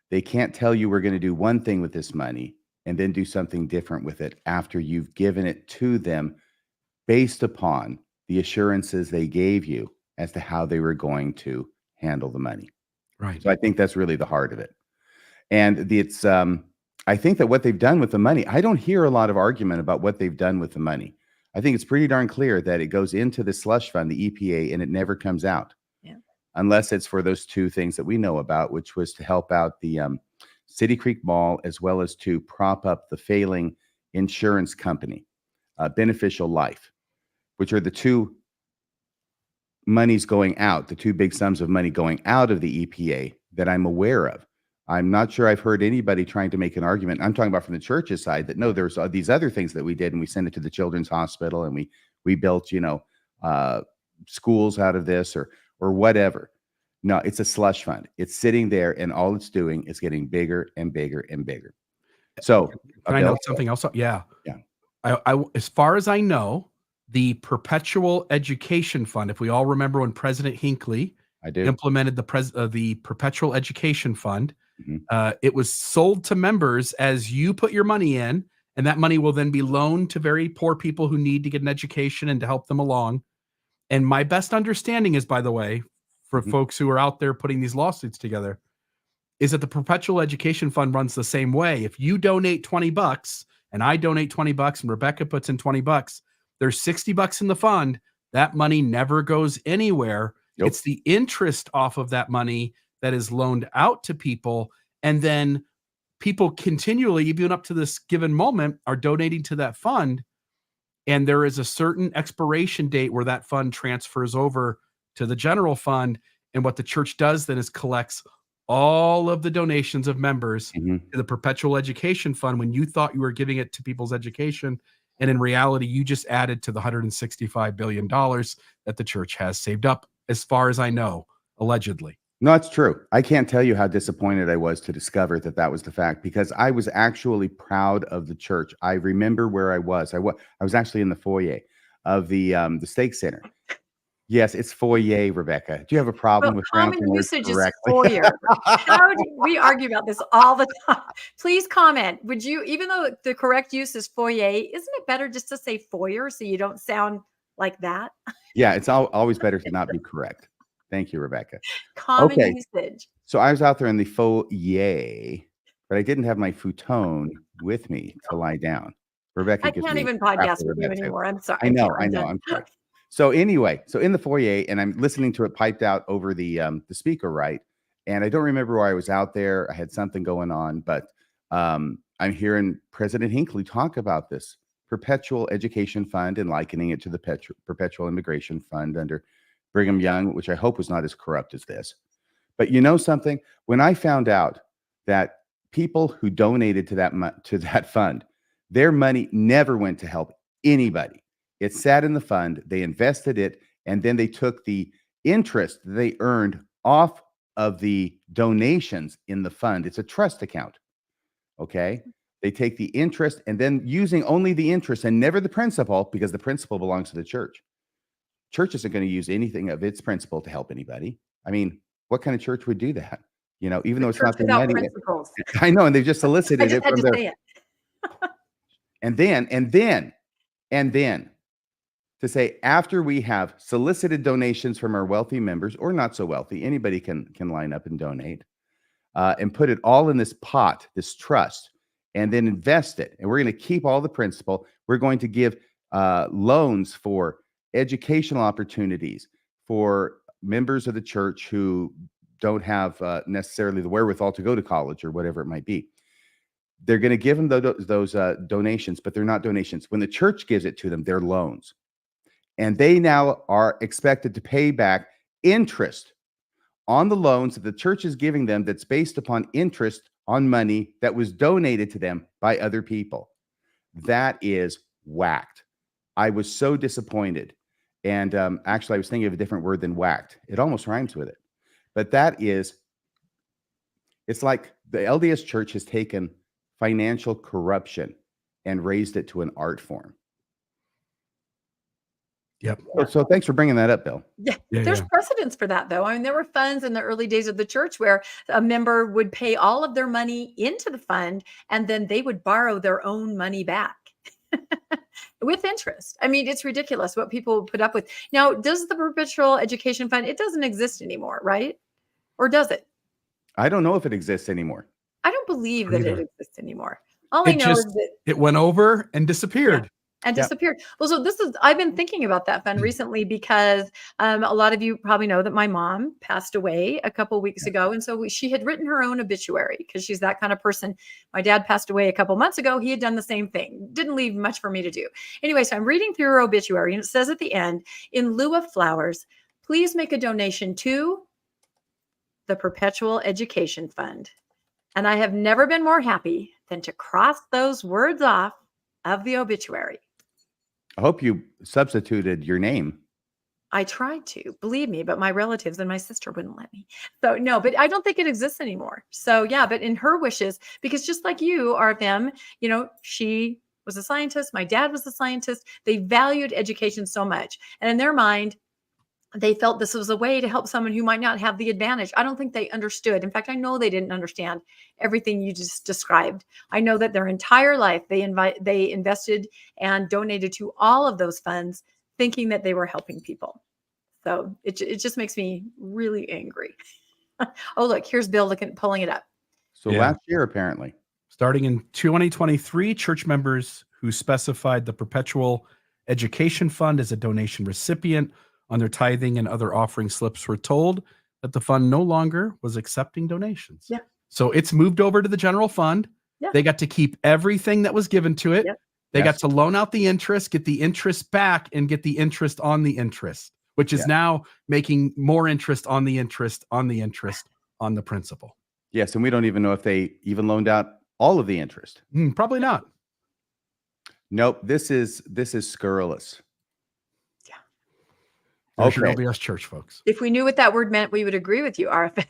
They can't tell you we're going to do one thing with this money and then do something different with it after you've given it to them based upon the assurances they gave you as to how they were going to handle the money. Right. So I think that's really the heart of it. And it's, I think that what they've done with the money, I don't hear a lot of argument about what they've done with the money. I think it's pretty darn clear that it goes into the slush fund, the EPA, and it never comes out. Yeah. Unless it's for those two things that we know about, which was to help out the City Creek Mall, as well as to prop up the failing insurance company, Beneficial Life, which are the two monies going out, the two big sums of money going out of the EPA that I'm aware of. I'm not sure I've heard anybody trying to make an argument. I'm talking about from the church's side that no, there's these other things that we did, and we sent it to the children's hospital, and we built, schools out of this or whatever. No, it's a slush fund. It's sitting there, and all it's doing is getting bigger and bigger and bigger. So can I note something else? Yeah. Yeah. I as far as I know, the Perpetual Education Fund, if we all remember when President Hinckley implemented the Perpetual Education Fund, it was sold to members as you put your money in, and that money will then be loaned to very poor people who need to get an education and to help them along. And my best understanding is, by the way, for folks who are out there putting these lawsuits together, is that the Perpetual Education Fund runs the same way. If you donate $20 and I donate $20 and Rebecca puts in $20, there's $60 in the fund. That money never goes anywhere. Nope. It's the interest off of that money that is loaned out to people. And then people continually, even up to this given moment, are donating to that fund. And there is a certain expiration date where that fund transfers over to the general fund. And what the church does then is collects all of the donations of members to the Perpetual Education Fund when you thought you were giving it to people's education. And in reality, you just added to the $165 billion that the church has saved up, as far as I know, allegedly. No, it's true. I can't tell you how disappointed I was to discover that was the fact, because I was actually proud of the church. I remember where I was. I was actually in the foyer of the stake center. Yes, it's foyer, Rebecca. Do you have a problem with common usage is foyer? How do we argue about this all the time? Please comment. Would you, even though the correct use is foyer, isn't it better just to say foyer so you don't sound like that? Yeah, it's always better to not be correct. Thank you, Rebecca. Common usage. So I was out there in the foyer, but I didn't have my futon with me to lie down. Rebecca, I can't even podcast with you anymore. I'm sorry. I know. I'm sorry. So anyway, so in the foyer, and I'm listening to it piped out over the speaker, right? And I don't remember why I was out there. I had something going on, but I'm hearing President Hinckley talk about this Perpetual Education Fund and likening it to the Perpetual Immigration Fund under Brigham Young, which I hope was not as corrupt as this. But you know something? When I found out that people who donated to that fund, their money never went to help anybody. It sat in the fund, they invested it, and then they took the interest they earned off of the donations in the fund. It's a trust account, okay? They take the interest and then using only the interest and never the principal, because the principal belongs to the church. Church isn't going to use anything of its principal to help anybody. I mean, what kind of church would do that? Even though it's not their money. Principles. I know, and they've just solicited it from their. And then to say, after we have solicited donations from our wealthy members or not so wealthy, anybody can line up and donate, and put it all in this pot, this trust, and then invest it. And we're going to keep all the principal. We're going to give loans for educational opportunities for members of the church who don't have necessarily the wherewithal to go to college or whatever it might be. They're going to give them those donations, but they're not donations. When the church gives it to them, they're loans. And they now are expected to pay back interest on the loans that the church is giving them that's based upon interest on money that was donated to them by other people. That is whacked. I was so disappointed. And actually, I was thinking of a different word than whacked. It almost rhymes with it. But it's like the LDS Church has taken financial corruption and raised it to an art form. Yep. So thanks for bringing that up, Bill. Yeah, there's precedence for that, though. I mean, there were funds in the early days of the church where a member would pay all of their money into the fund, and then they would borrow their own money back with interest. I mean, it's ridiculous what people put up with. Now, does the Perpetual Education Fund, it doesn't exist anymore, right? Or does it? I don't know if it exists anymore. I don't believe that it exists anymore. All I know is that it went over and disappeared. Yeah. And disappeared. Well, so I've been thinking about that fund recently because a lot of you probably know that my mom passed away a couple of weeks ago. And so she had written her own obituary because she's that kind of person. My dad passed away a couple months ago. He had done the same thing. Didn't leave much for me to do. Anyway, so I'm reading through her obituary and it says at the end, in lieu of flowers, please make a donation to the Perpetual Education Fund. And I have never been more happy than to cross those words off of the obituary. I hope you substituted your name. I tried to, believe me, but my relatives and my sister wouldn't let me. So no, but I don't think it exists anymore. So yeah, but in her wishes, because just like you, RFM, she was a scientist. My dad was a scientist. They valued education so much. And in their mind, they felt this was a way to help someone who might not have the advantage. I don't think they understood. In fact, I know they didn't understand everything you just described. I know that their entire life they invested and donated to all of those funds, thinking that they were helping people. So it just makes me really angry. Oh, look, here's Bill pulling it up. So Yeah. last year, apparently. Starting in 2023, church members who specified the Perpetual Education Fund as a donation recipient on their tithing and other offering slips were told that the fund no longer was accepting donations. Yeah. So it's moved over to the general fund. Yeah. They got to keep everything that was given to it. Yep. They Yes. got to loan out the interest, get the interest back, and get the interest on the interest, which is now making more interest on the interest on the interest on the principal. Yes, and we don't even know if they even loaned out all of the interest. Probably not. Nope, this is scurrilous. There's your Okay. LDS Church, folks. If we knew what that word meant, we would agree with you, RFM.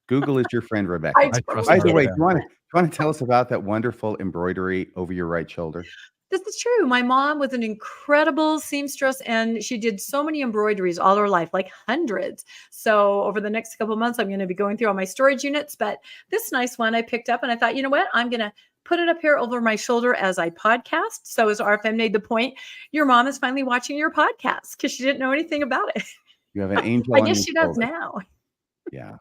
Google is your friend, Rebecca. I trust By the you. way, do you want to tell us about that wonderful embroidery over your right shoulder? This is true. My mom was an incredible seamstress, and she did so many embroideries all her life, like hundreds. So over the next couple of months, I'm going to be going through all my storage units. But this nice one I picked up, and I thought, you know what? I'm going to put it up here over my shoulder as I podcast. So as RFM made the point, your mom is finally watching your podcast because she didn't know anything about it. You have an angel I on guess your she does shoulder. now. Yeah.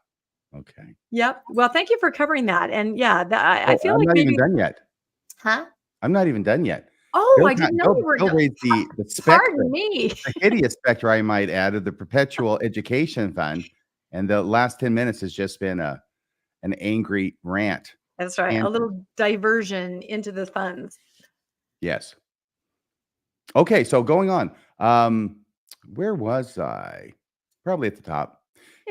Okay. Yep. Well, thank you for covering that. And yeah, I Oh, feel I'm like not maybe, even done yet. huh? I'm not even done yet. Oh, I didn't know you were Bill done. raised the Pardon spectrum, me. the hideous specter, I might add, of the Perpetual Education Fund. And the last 10 minutes has just been an angry rant. That's right. A And- little diversion into the funds. Yes. Okay, so going on. Where was I? Probably at the top.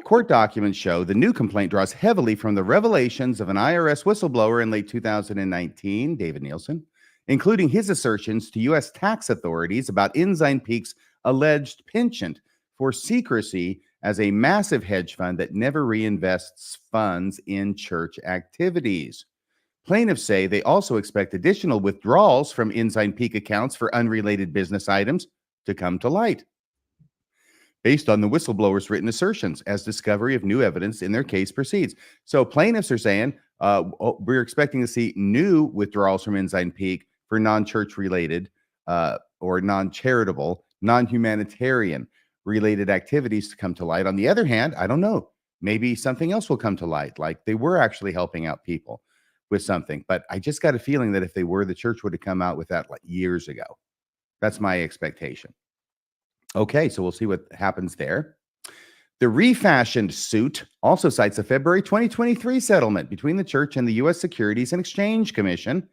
Court documents show the new complaint draws heavily from the revelations of an IRS whistleblower in late 2019, David Nielsen, including his assertions to U.S. tax authorities about Ensign Peak's alleged penchant for secrecy as a massive hedge fund that never reinvests funds in church activities. Plaintiffs say they also expect additional withdrawals from Ensign Peak accounts for unrelated business items to come to light, based on the whistleblower's written assertions as discovery of new evidence in their case proceeds. So plaintiffs are saying, we're expecting to see new withdrawals from Ensign Peak for non-church related or non-charitable, non-humanitarian related activities to come to light. On the other hand, I don't know, maybe something else will come to light, like they were actually helping out people with something. But I just got a feeling that if they were, the church would have come out with that like years ago. That's my expectation. Okay, so we'll see what happens there. The refashioned suit also cites a February 2023 settlement between the church and the U.S. Securities and Exchange Commission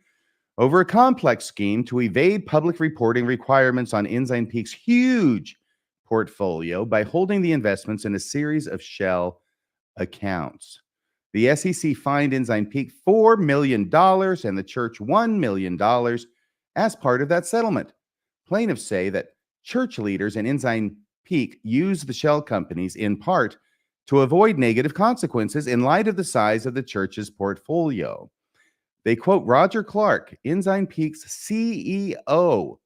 over a complex scheme to evade public reporting requirements on Ensign Peak's huge portfolio by holding the investments in a series of shell accounts. The SEC fined Ensign Peak $4 million and the church $1 million as part of that settlement. Plaintiffs say that church leaders in Ensign Peak use the shell companies in part to avoid negative consequences in light of the size of the church's portfolio. They quote Roger Clark, Ensign Peak's CEO,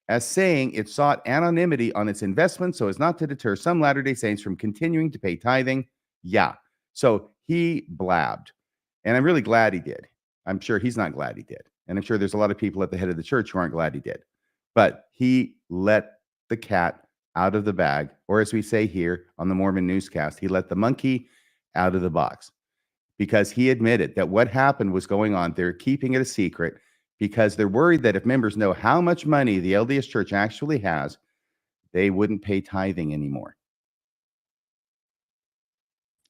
as saying it sought anonymity on its investments so as not to deter some Latter-day Saints from continuing to pay tithing. Yeah, so he blabbed, and I'm really glad he did. I'm sure he's not glad he did, and I'm sure there's a lot of people at the head of the church who aren't glad he did. But he let the cat out of the bag, or as we say here on the Mormon Newscast, he let the monkey out of the box, because he admitted that what happened was going on. They're keeping it a secret because they're worried that if members know how much money the LDS Church actually has, they wouldn't pay tithing anymore.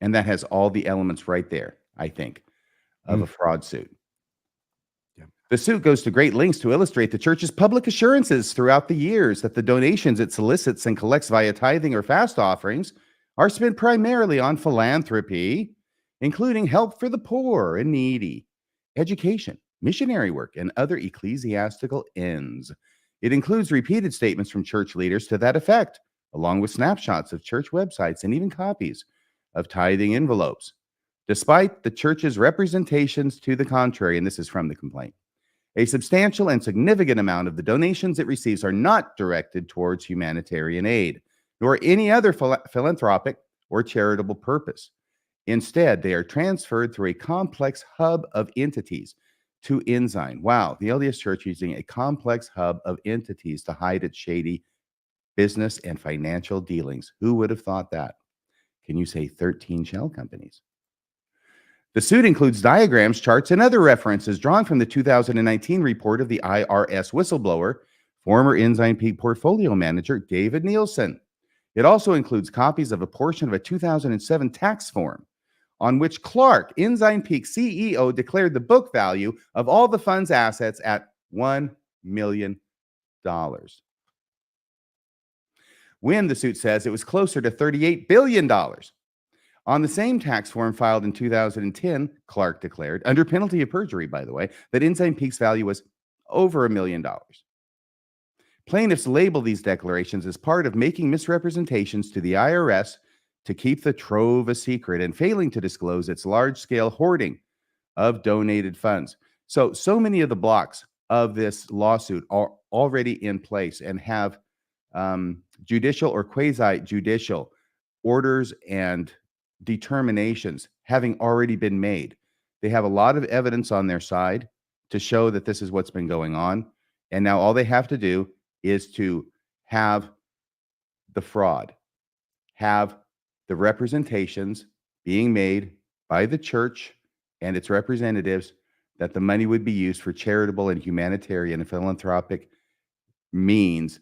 And that has all the elements right there, I think, of a fraud suit. The suit goes to great lengths to illustrate the church's public assurances throughout the years that the donations it solicits and collects via tithing or fast offerings are spent primarily on philanthropy, including help for the poor and needy, education, missionary work, and other ecclesiastical ends. It includes repeated statements from church leaders to that effect, along with snapshots of church websites and even copies of tithing envelopes. Despite the church's representations to the contrary, and this is from the complaint, a substantial and significant amount of the donations it receives are not directed towards humanitarian aid, nor any other philanthropic or charitable purpose. Instead, they are transferred through a complex hub of entities to Ensign. Wow, the LDS Church using a complex hub of entities to hide its shady business and financial dealings. Who would have thought that? Can you say 13 shell companies? The suit includes diagrams, charts, and other references drawn from the 2019 report of the IRS whistleblower, former Ensign Peak portfolio manager David Nielsen. It also includes copies of a portion of a 2007 tax form on which Clark, Ensign Peak CEO, declared the book value of all the fund's assets at $1 million. When the suit says it was closer to $38 billion. On the same tax form filed in 2010, Clark declared, under penalty of perjury, by the way, that Ensign Peak's value was over $1 million. Plaintiffs label these declarations as part of making misrepresentations to the IRS to keep the trove a secret and failing to disclose its large-scale hoarding of donated funds. So many of the blocks of this lawsuit are already in place and have judicial or quasi-judicial orders and determinations having already been made. They have a lot of evidence on their side to show that this is what's been going on. And now all they have to do is to have the fraud, have the representations being made by the church and its representatives that the money would be used for charitable and humanitarian and philanthropic means,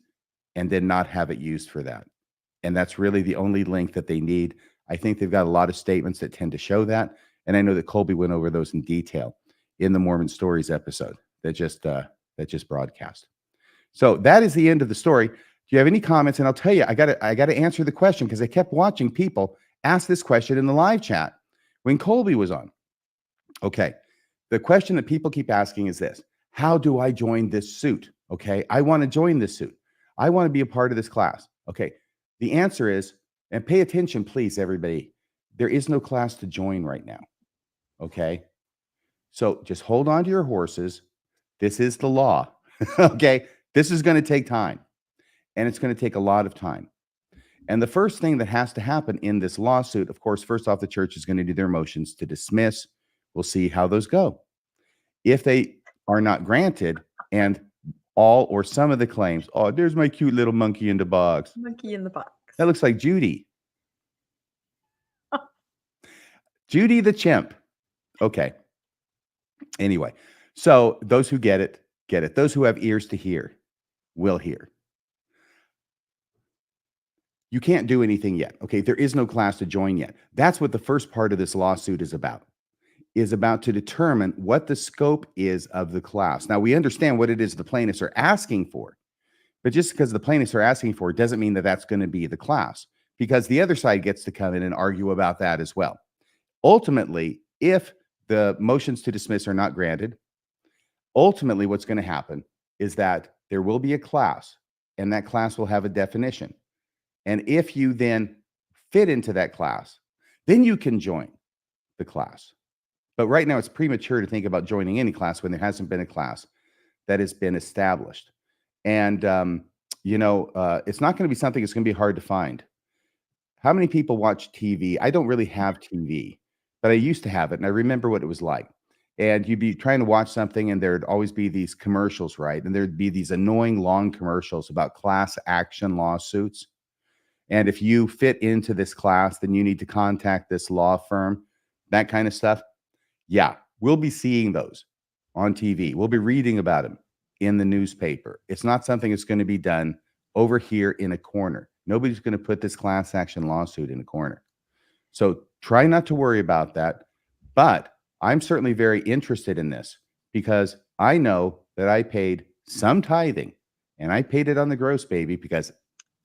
and then not have it used for that. And that's really the only link that they need. I think they've got a lot of statements that tend to show that. And I know that Colby went over those in detail in the Mormon Stories episode that just broadcast. So that is the end of the story. Do you have any comments? And I'll tell you, I got to answer the question because I kept watching people ask this question in the live chat when Colby was on. Okay. The question that people keep asking is this: how do I join this suit? Okay. I want to join this suit. I want to be a part of this class. Okay. The answer is, and pay attention, please, everybody. There is no class to join right now. Okay. So just hold on to your horses. This is the law. Okay. This is going to take time, and it's going to take a lot of time. And the first thing that has to happen in this lawsuit, of course, first off, the church is going to do their motions to dismiss. We'll see how those go. If they are not granted, and all or some of the claims, oh, there's my cute little monkey in the box. Monkey in the box. That looks like Judy. Judy the chimp. Okay. Anyway, so those who get it, get it. Those who have ears to hear will hear. You can't do anything yet. Okay. There is no class to join yet. That's what the first part of this lawsuit is about to determine what the scope is of the class. Now, we understand what it is the plaintiffs are asking for, but just because the plaintiffs are asking for it doesn't mean that that's going to be the class, because the other side gets to come in and argue about that as well. Ultimately, if the motions to dismiss are not granted, ultimately what's going to happen is that there will be a class, and that class will have a definition. And if you then fit into that class, then you can join the class. But right now it's premature to think about joining any class when there hasn't been a class that has been established. And, it's not going to be something that's going to be hard to find. How many people watch TV? I don't really have TV, but I used to have it, and I remember what it was like. And you'd be trying to watch something, and there'd always be these commercials, right? And there'd be these annoying long commercials about class action lawsuits. And if you fit into this class, then you need to contact this law firm, that kind of stuff. Yeah, we'll be seeing those on TV. We'll be reading about them in the newspaper. It's not something that's going to be done over here in a corner. Nobody's going to put this class action lawsuit in a corner. So try not to worry about that. But I'm certainly very interested in this because I know that I paid some tithing, and I paid it on the gross, baby, because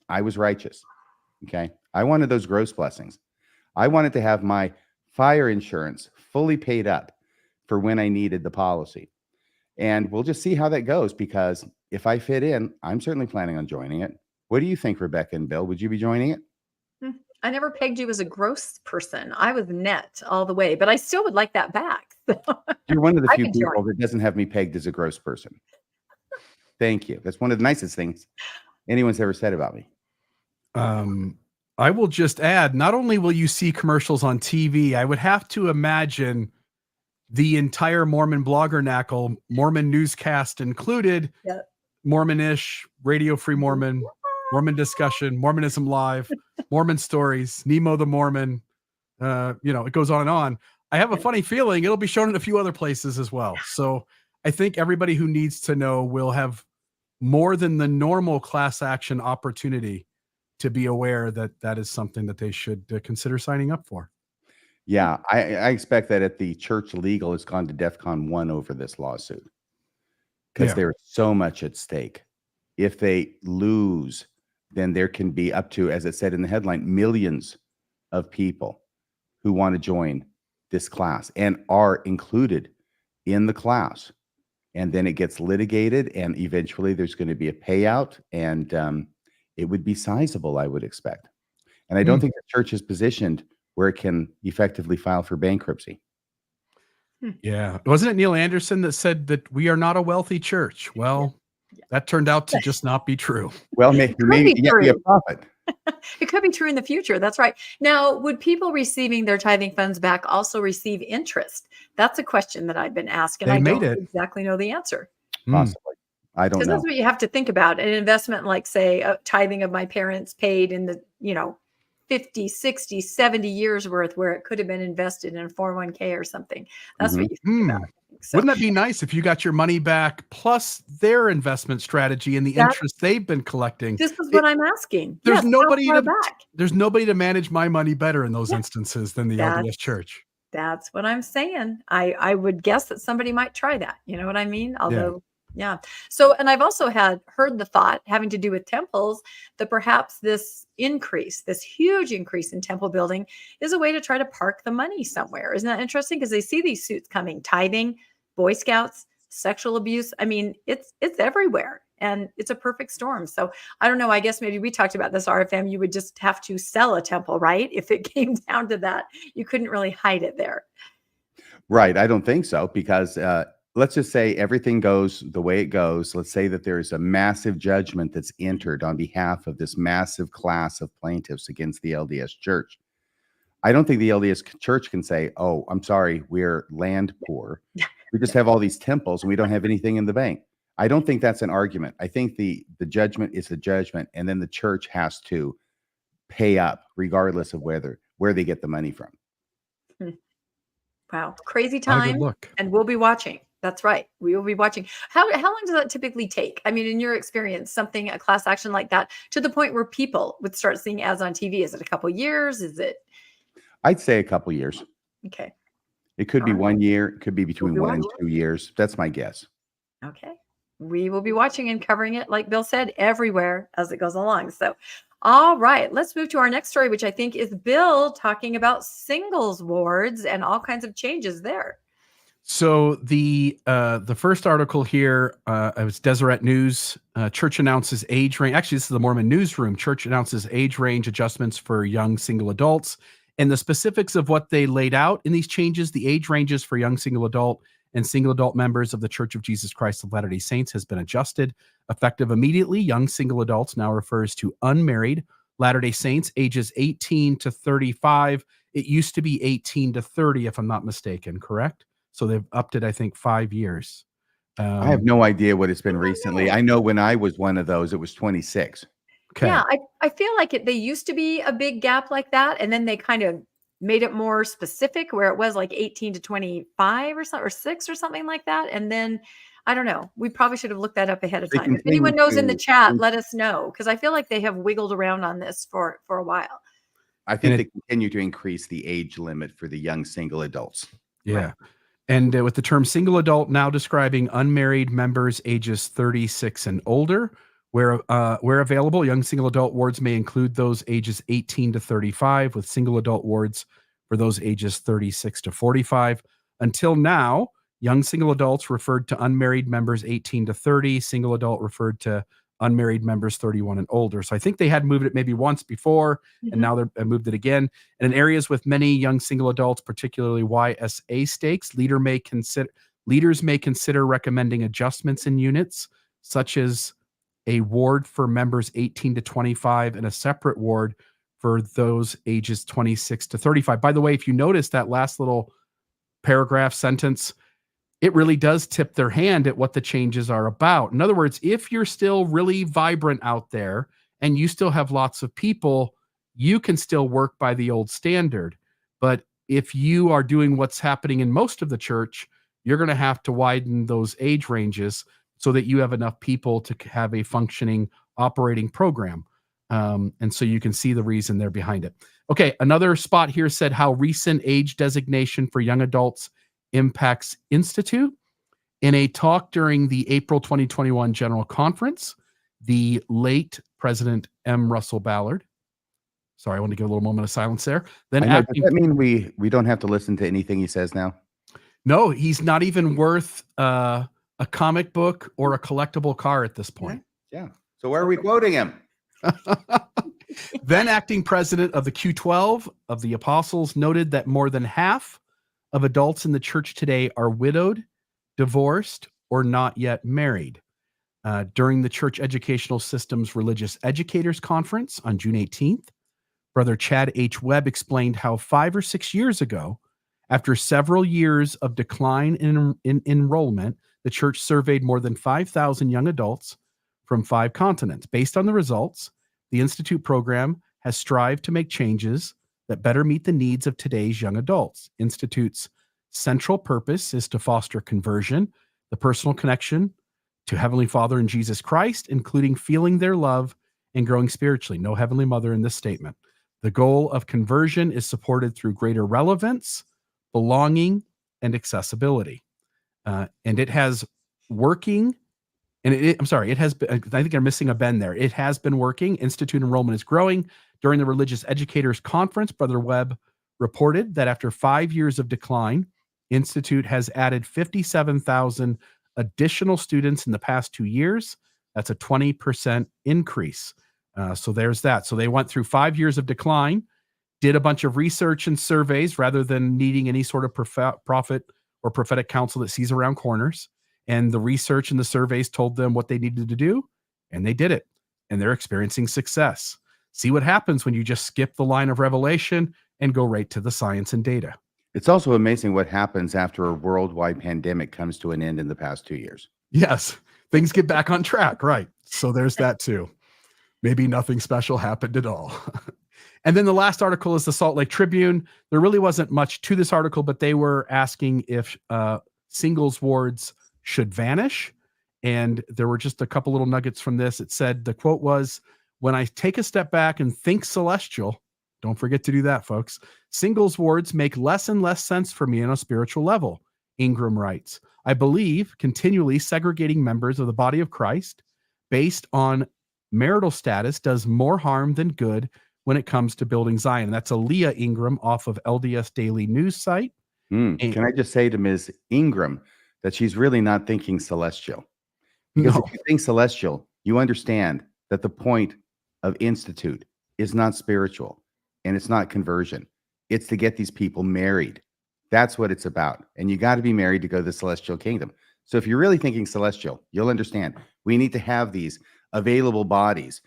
I was righteous. Okay. I wanted those gross blessings. I wanted to have my fire insurance fully paid up for when I needed the policy. And we'll just see how that goes, because if I fit in, I'm certainly planning on joining it. What do you think, Rebecca and Bill? Would you be joining it? I never pegged you as a gross person. I was net all the way, but I still would like that back. You're one of the I few could people join. that doesn't have me pegged as a gross person. Thank you. That's one of the nicest things anyone's ever said about me. I will just add, not only will you see commercials on TV, I would have to imagine the entire Mormon bloggernacle, Mormon Newscast included, Yep. Mormonish, Radio Free Mormon, Mormon Discussion, Mormonism Live, Mormon Stories, Nemo the Mormon, it goes on and on. I have a funny feeling it'll be shown in a few other places as well. So I think everybody who needs to know will have more than the normal class action opportunity to be aware that that is something that they should consider signing up for. Yeah, I expect that at the church legal, it's gone to DEFCON 1 over this lawsuit, because there's so much at stake. If they lose, then there can be up to, as it said in the headline, millions of people who want to join this class and are included in the class. And then it gets litigated, and eventually there's going to be a payout, and it would be sizable, I would expect. And I don't think the church is positioned where it can effectively file for bankruptcy. Yeah. Wasn't it Neil Anderson that said that we are not a wealthy church? Well, that turned out to just not be true. Well, maybe be a prophet. It could be true in the future. That's right. Now, would people receiving their tithing funds back also receive interest? That's a question that I've been asked, and I don't exactly know the answer. Possibly. I don't know. Because that's what you have to think about. An investment like, say, a tithing of my parents paid in the, 50, 60, 70 years worth, where it could have been invested in a 401k or something. That's what you think about. So, wouldn't that be nice if you got your money back plus their investment strategy and the interest they've been collecting? This is what I'm asking. There's nobody to manage my money better in those instances than the LDS Church. That's what I'm saying. I would guess that somebody might try that. You know what I mean? Although, So, and I've also heard the thought having to do with temples that perhaps this huge increase in temple building is a way to try to park the money somewhere. Isn't that interesting? Because they see these suits coming, tithing, Boy Scouts, sexual abuse. I mean, it's everywhere, and it's a perfect storm. So I don't know. I guess maybe we talked about this, RFM. You would just have to sell a temple, right? If it came down to that, you couldn't really hide it there. Right. I don't think so, because let's just say everything goes the way it goes. Let's say that there is a massive judgment that's entered on behalf of this massive class of plaintiffs against the LDS Church. I don't think the LDS Church can say, oh, I'm sorry, we're land poor. We just have all these temples and we don't have anything in the bank. I don't think that's an argument. I think the judgment is the judgment, and then the church has to pay up regardless of where they get the money from. Wow. Crazy time. And we'll be watching. That's right. We will be watching. How long does that typically take? I mean, in your experience, a class action like that, to the point where people would start seeing ads on TV, is it a couple years? Is it? I'd say a couple years. Okay. It could be 1 year. It could be between 1 and 2 years. That's my guess. Okay. We will be watching and covering it, like Bill said, everywhere as it goes along. So, all right, let's move to our next story, which I think is Bill talking about singles wards and all kinds of changes there. So the first article here, it was Deseret News. Church announces age range. Actually, this is the Mormon Newsroom. Church announces age range adjustments for young single adults. And the specifics of what they laid out in these changes, the age ranges for young single adult and single adult members of the Church of Jesus Christ of Latter-day Saints has been adjusted. Effective immediately, young single adults now refers to unmarried Latter-day Saints ages 18 to 35. It used to be 18 to 30, if I'm not mistaken, correct? So they've upped it, I think, 5 years. I have no idea what it's been recently. I know when I was one of those, it was 26. Okay. Yeah, I feel like they used to be a big gap like that, and then they kind of made it more specific, where it was like 18 to 25 or something, or 6 or something like that. And then I don't know. We probably should have looked that up ahead of time. If anyone knows in the chat, let us know, because I feel like they have wiggled around on this for a while. I think they continue to increase the age limit for the young single adults. Yeah. Right. And with the term single adult now describing unmarried members ages 36 and older, where available, young single adult wards may include those ages 18 to 35, with single adult wards for those ages 36 to 45. Until now, young single adults referred to unmarried members 18 to 30, single adult referred to unmarried members 31 and older. So I think they had moved it maybe once before, and now they've moved it again. And in areas with many young single adults, particularly YSA stakes, leaders may consider recommending adjustments in units, such as a ward for members 18 to 25 and a separate ward for those ages 26 to 35. By the way, if you notice that last little paragraph sentence, it really does tip their hand at what the changes are about. In other words, if you're still really vibrant out there and you still have lots of people, you can still work by the old standard. But if you are doing what's happening in most of the church, you're going to have to widen those age ranges so that you have enough people to have a functioning operating program. And so you can see the reason they're behind it. Okay, another spot here said how recent age designation for young adults impacts Institute. In a talk during the April 2021 General Conference, the late President M. Russell Ballard, sorry, I want to give a little moment of silence there. Then does that mean we don't have to listen to anything he says now? No, he's not even worth a comic book or a collectible car at this point. Yeah. So where are we quoting him? Then acting president of the Q12 of the Apostles noted that more than half of adults in the church today are widowed, divorced, or not yet married. During the Church Educational System's Religious Educators Conference on June 18th, Brother Chad H. Webb explained how 5 or 6 years ago, after several years of decline in enrollment, the church surveyed more than 5,000 young adults from 5 continents. Based on the results, the Institute program has strived to make changes that better meet the needs of today's young adults. Institute's central purpose is to foster conversion, the personal connection to Heavenly Father and Jesus Christ, including feeling their love and growing spiritually. No Heavenly Mother in this statement. The goal of conversion is supported through greater relevance, belonging, and accessibility. And it has working, and it has been, I think I'm missing a bend there. It has been working. Institute enrollment is growing. During the Religious Educators Conference, Brother Webb reported that after 5 years of decline, Institute has added 57,000 additional students in the past 2 years. That's a 20% increase. So there's that. So they went through 5 years of decline, did a bunch of research and surveys rather than needing any sort of prophet or prophetic counsel that sees around corners. And the research and the surveys told them what they needed to do, and they did it. And they're experiencing success. See what happens when you just skip the line of revelation and go right to the science and data. It's also amazing what happens after a worldwide pandemic comes to an end in the past 2 years. Yes, things get back on track, right? So there's that too. Maybe nothing special happened at all. And then the last article is the Salt Lake Tribune. There really wasn't much to this article, but they were asking if singles wards should vanish. And there were just a couple little nuggets from this. It said, the quote was, "When I take a step back and think celestial," don't forget to do that, folks, "singles wards make less and less sense for me on a spiritual level," Ingram writes. "I believe continually segregating members of the body of Christ based on marital status does more harm than good when it comes to building Zion." And that's Aaliyah Ingram off of LDS Daily News site. Can I just say to Ms. Ingram that she's really not thinking celestial? Because if you think celestial, you understand that the point of Institute is not spiritual and it's not conversion. It's to get these people married. That's what it's about. And you got to be married to go to the celestial kingdom. So if you're really thinking celestial, you'll understand we need to have these available bodies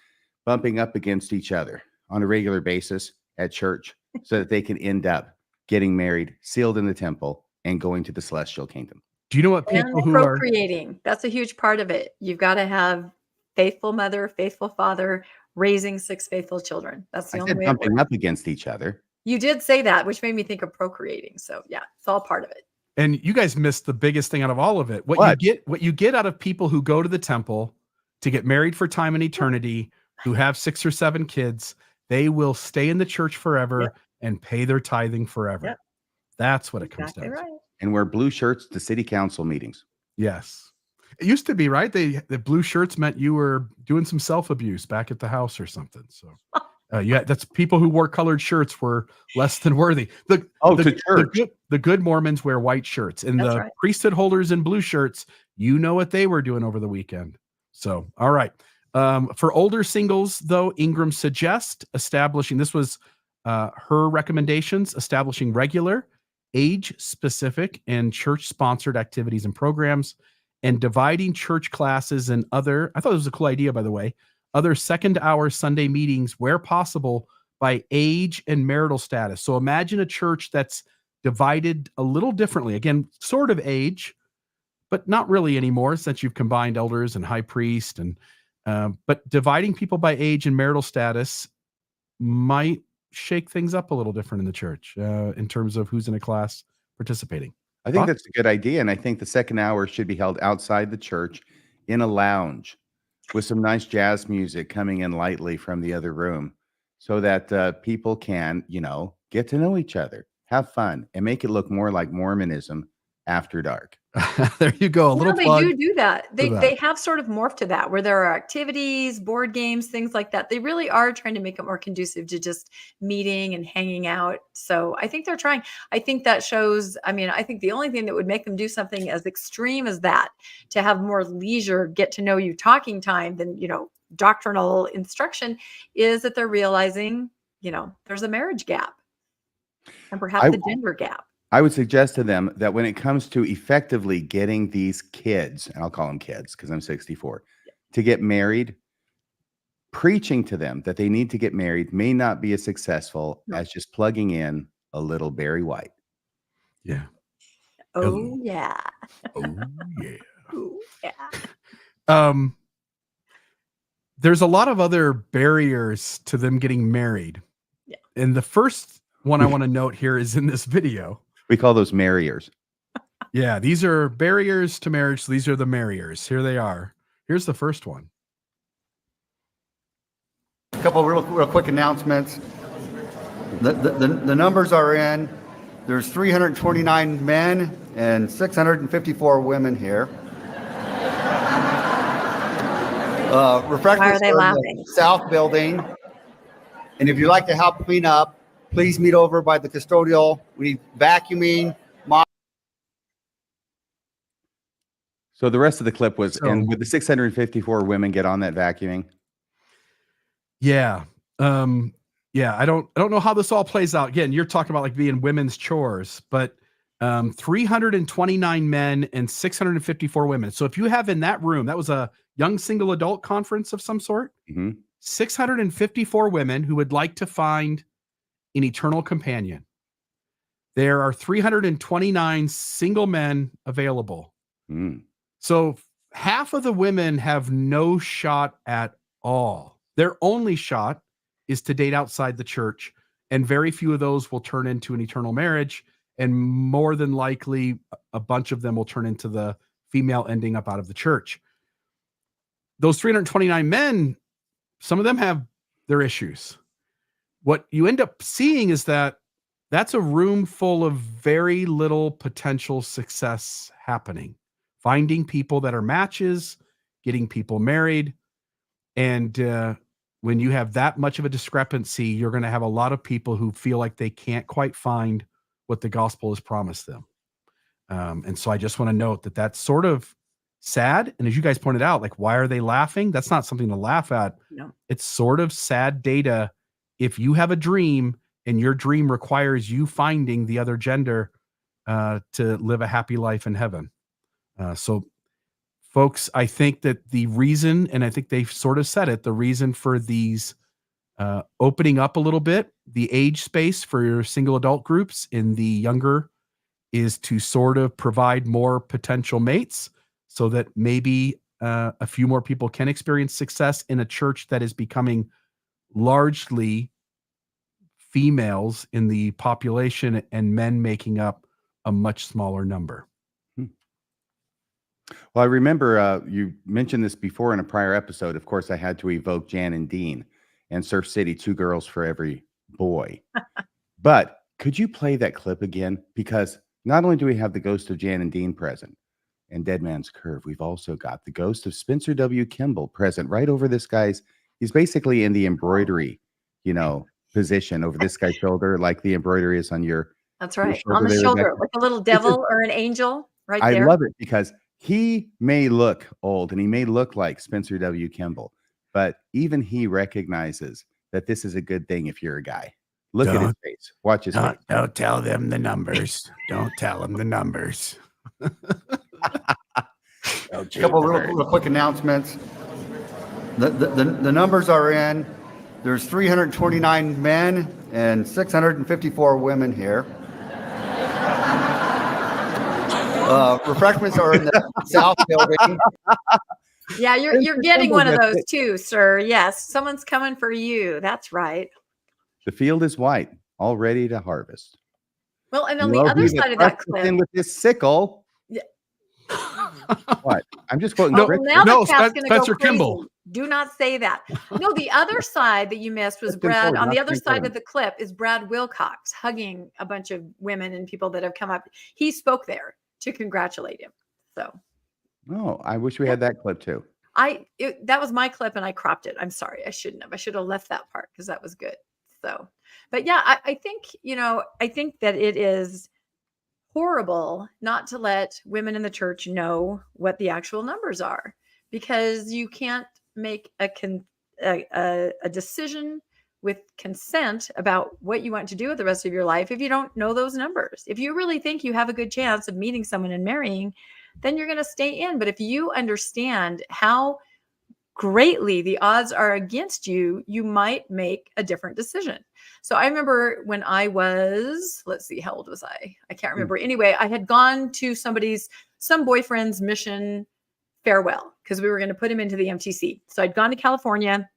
bumping up against each other on a regular basis at church so that they can end up getting married, sealed in the temple, and going to the celestial kingdom. Do you know what people and who are procreating? That's a huge part of it. You've got to have faithful mother, faithful father, raising 6 faithful children. That's the only way. Bumping up against each other. You did say that, which made me think of procreating. So yeah, it's all part of it. And you guys missed the biggest thing out of all of it. What you get out of people who go to the temple to get married for time and eternity, who have 6 or 7 kids, they will stay in the church forever and pay their tithing forever. Yep. That's what it comes down to. And wear blue shirts to city council meetings. Yes. It used to be, right? The blue shirts meant you were doing some self-abuse back at the house or something. So Yeah, that's people who wore colored shirts were less than worthy. To church. The good Mormons wear white shirts, and That's the right. priesthood holders in blue shirts, you know what they were doing over the weekend. So, all right. For older singles, though, Ingram suggests establishing, this was her recommendations, establishing regular, age-specific, and church-sponsored activities and programs, and dividing church classes and other, I thought it was a cool idea, by the way, other second-hour Sunday meetings where possible by age and marital status. So imagine a church that's divided a little differently. Again, sort of age, but not really anymore since you've combined elders and high priest. And but dividing people by age and marital status might shake things up a little different in the church in terms of who's in a class participating. I think that's a good idea. And I think the second hour should be held outside the church in a lounge with some nice jazz music coming in lightly from the other room so that people can, get to know each other, have fun, and make it look more like Mormonism after dark. There you go. A little They plug. do that. to that. They have sort of morphed to that, where there are activities, board games, things like that. They really are trying to make it more conducive to just meeting and hanging out. So I think they're trying. I think that shows. I mean, I think the only thing that would make them do something as extreme as that, to have more leisure, get to know you talking time than doctrinal instruction, is that they're realizing there's a marriage gap and perhaps a gender gap. I would suggest to them that when it comes to effectively getting these kids, and I'll call them kids because I'm 64, to get married, preaching to them that they need to get married may not be as successful as just plugging in a little Barry White. Yeah. Oh, yeah. Oh, yeah. Ooh, yeah. There's a lot of other barriers to them getting married. Yeah. And the first one I want to note here is in this video. We call those marriers. Yeah, these are barriers to marriage. So these are the marriers. Here they are. Here's the first one. A couple of real quick announcements. The numbers are in. There's 329 men and 654 women here. Refreshments Why are they in laughing? the South building. And if you'd like to help clean up, please meet over by the custodial. We need vacuuming. So the rest of the clip was, and would the 654 women get on that vacuuming? Yeah. Yeah. I don't know how this all plays out. Again, you're talking about like being women's chores, but 329 men and 654 women. So if you have in that room, that was a young single adult conference of some sort, 654 women who would like to find an eternal companion. There are 329 single men available. So half of the women have no shot at all. Their only shot is to date outside the church, and very few of those will turn into an eternal marriage, and more than likely a bunch of them will turn into the female ending up out of the church. Those 329 men, some of them have their issues. What you end up seeing is that that's a room full of very little potential success happening. Finding people that are matches, getting people married. And when you have that much of a discrepancy, you're going to have a lot of people who feel like they can't quite find what the gospel has promised them. And so I just want to note that that's sort of sad. And as you guys pointed out, like, why are they laughing? That's not something to laugh at. No. It's sort of sad data. If you have a dream and your dream requires you finding the other gender to live a happy life in heaven. So folks, I think that the reason, and I think they've sort of said it, the reason for these opening up a little bit, the age space for your single adult groups in the younger, is to sort of provide more potential mates so that maybe a few more people can experience success in a church that is becoming largely females in the population and men making up a much smaller number. Well, I remember you mentioned this before in a prior episode. Of course, I had to evoke Jan and Dean and Surf City, 2 girls for every boy. But could you play that clip again? Because not only do we have the ghost of Jan and Dean present and Dead Man's Curve, we've also got the ghost of Spencer W. Kimball present right over this guy's. He's basically in the embroidery position over this guy's shoulder, like the embroidery is on your. That's right. shoulder On the there, shoulder, Rebecca. like a little devil or an angel right I there. love it because he may look old and he may look like Spencer W. Kimball, but even he recognizes that this is a good thing if you're a guy. Look at his face. Watch his face. Don't tell them the numbers. Don't tell them the numbers. A couple real quick announcements. The numbers are in. There's 329 men and 654 women here. Refreshments are in the south building. Yeah, you're getting one of those too, sir. Yes, someone's coming for you. That's right. The field is white, all ready to harvest. Well, and on the other side of that clip, with this sickle. Yeah. What? I'm just quoting. Oh, well, now No, the cat's gonna Spencer go crazy. Kimball. Do not say that. No, the other side that you missed was Brad. On the other side of the clip is Brad Wilcox hugging a bunch of women and people that have come up. He spoke there to congratulate him. So. Oh, I wish we had that clip too. That was my clip and I cropped it. I'm sorry. I shouldn't have. I should have left that part because that was good. So, but yeah, I think, I think that it is horrible not to let women in the church know what the actual numbers are, because you can't make a decision with consent about what you want to do with the rest of your life if you don't know those numbers. If you really think you have a good chance of meeting someone and marrying, then you're going to stay in. But if you understand how greatly the odds are against you, you might make a different decision. So I remember when I was, let's see, how old was I? I can't remember. Anyway, I had gone to some boyfriend's mission farewell because we were going to put him into the MTC. So I'd gone to California,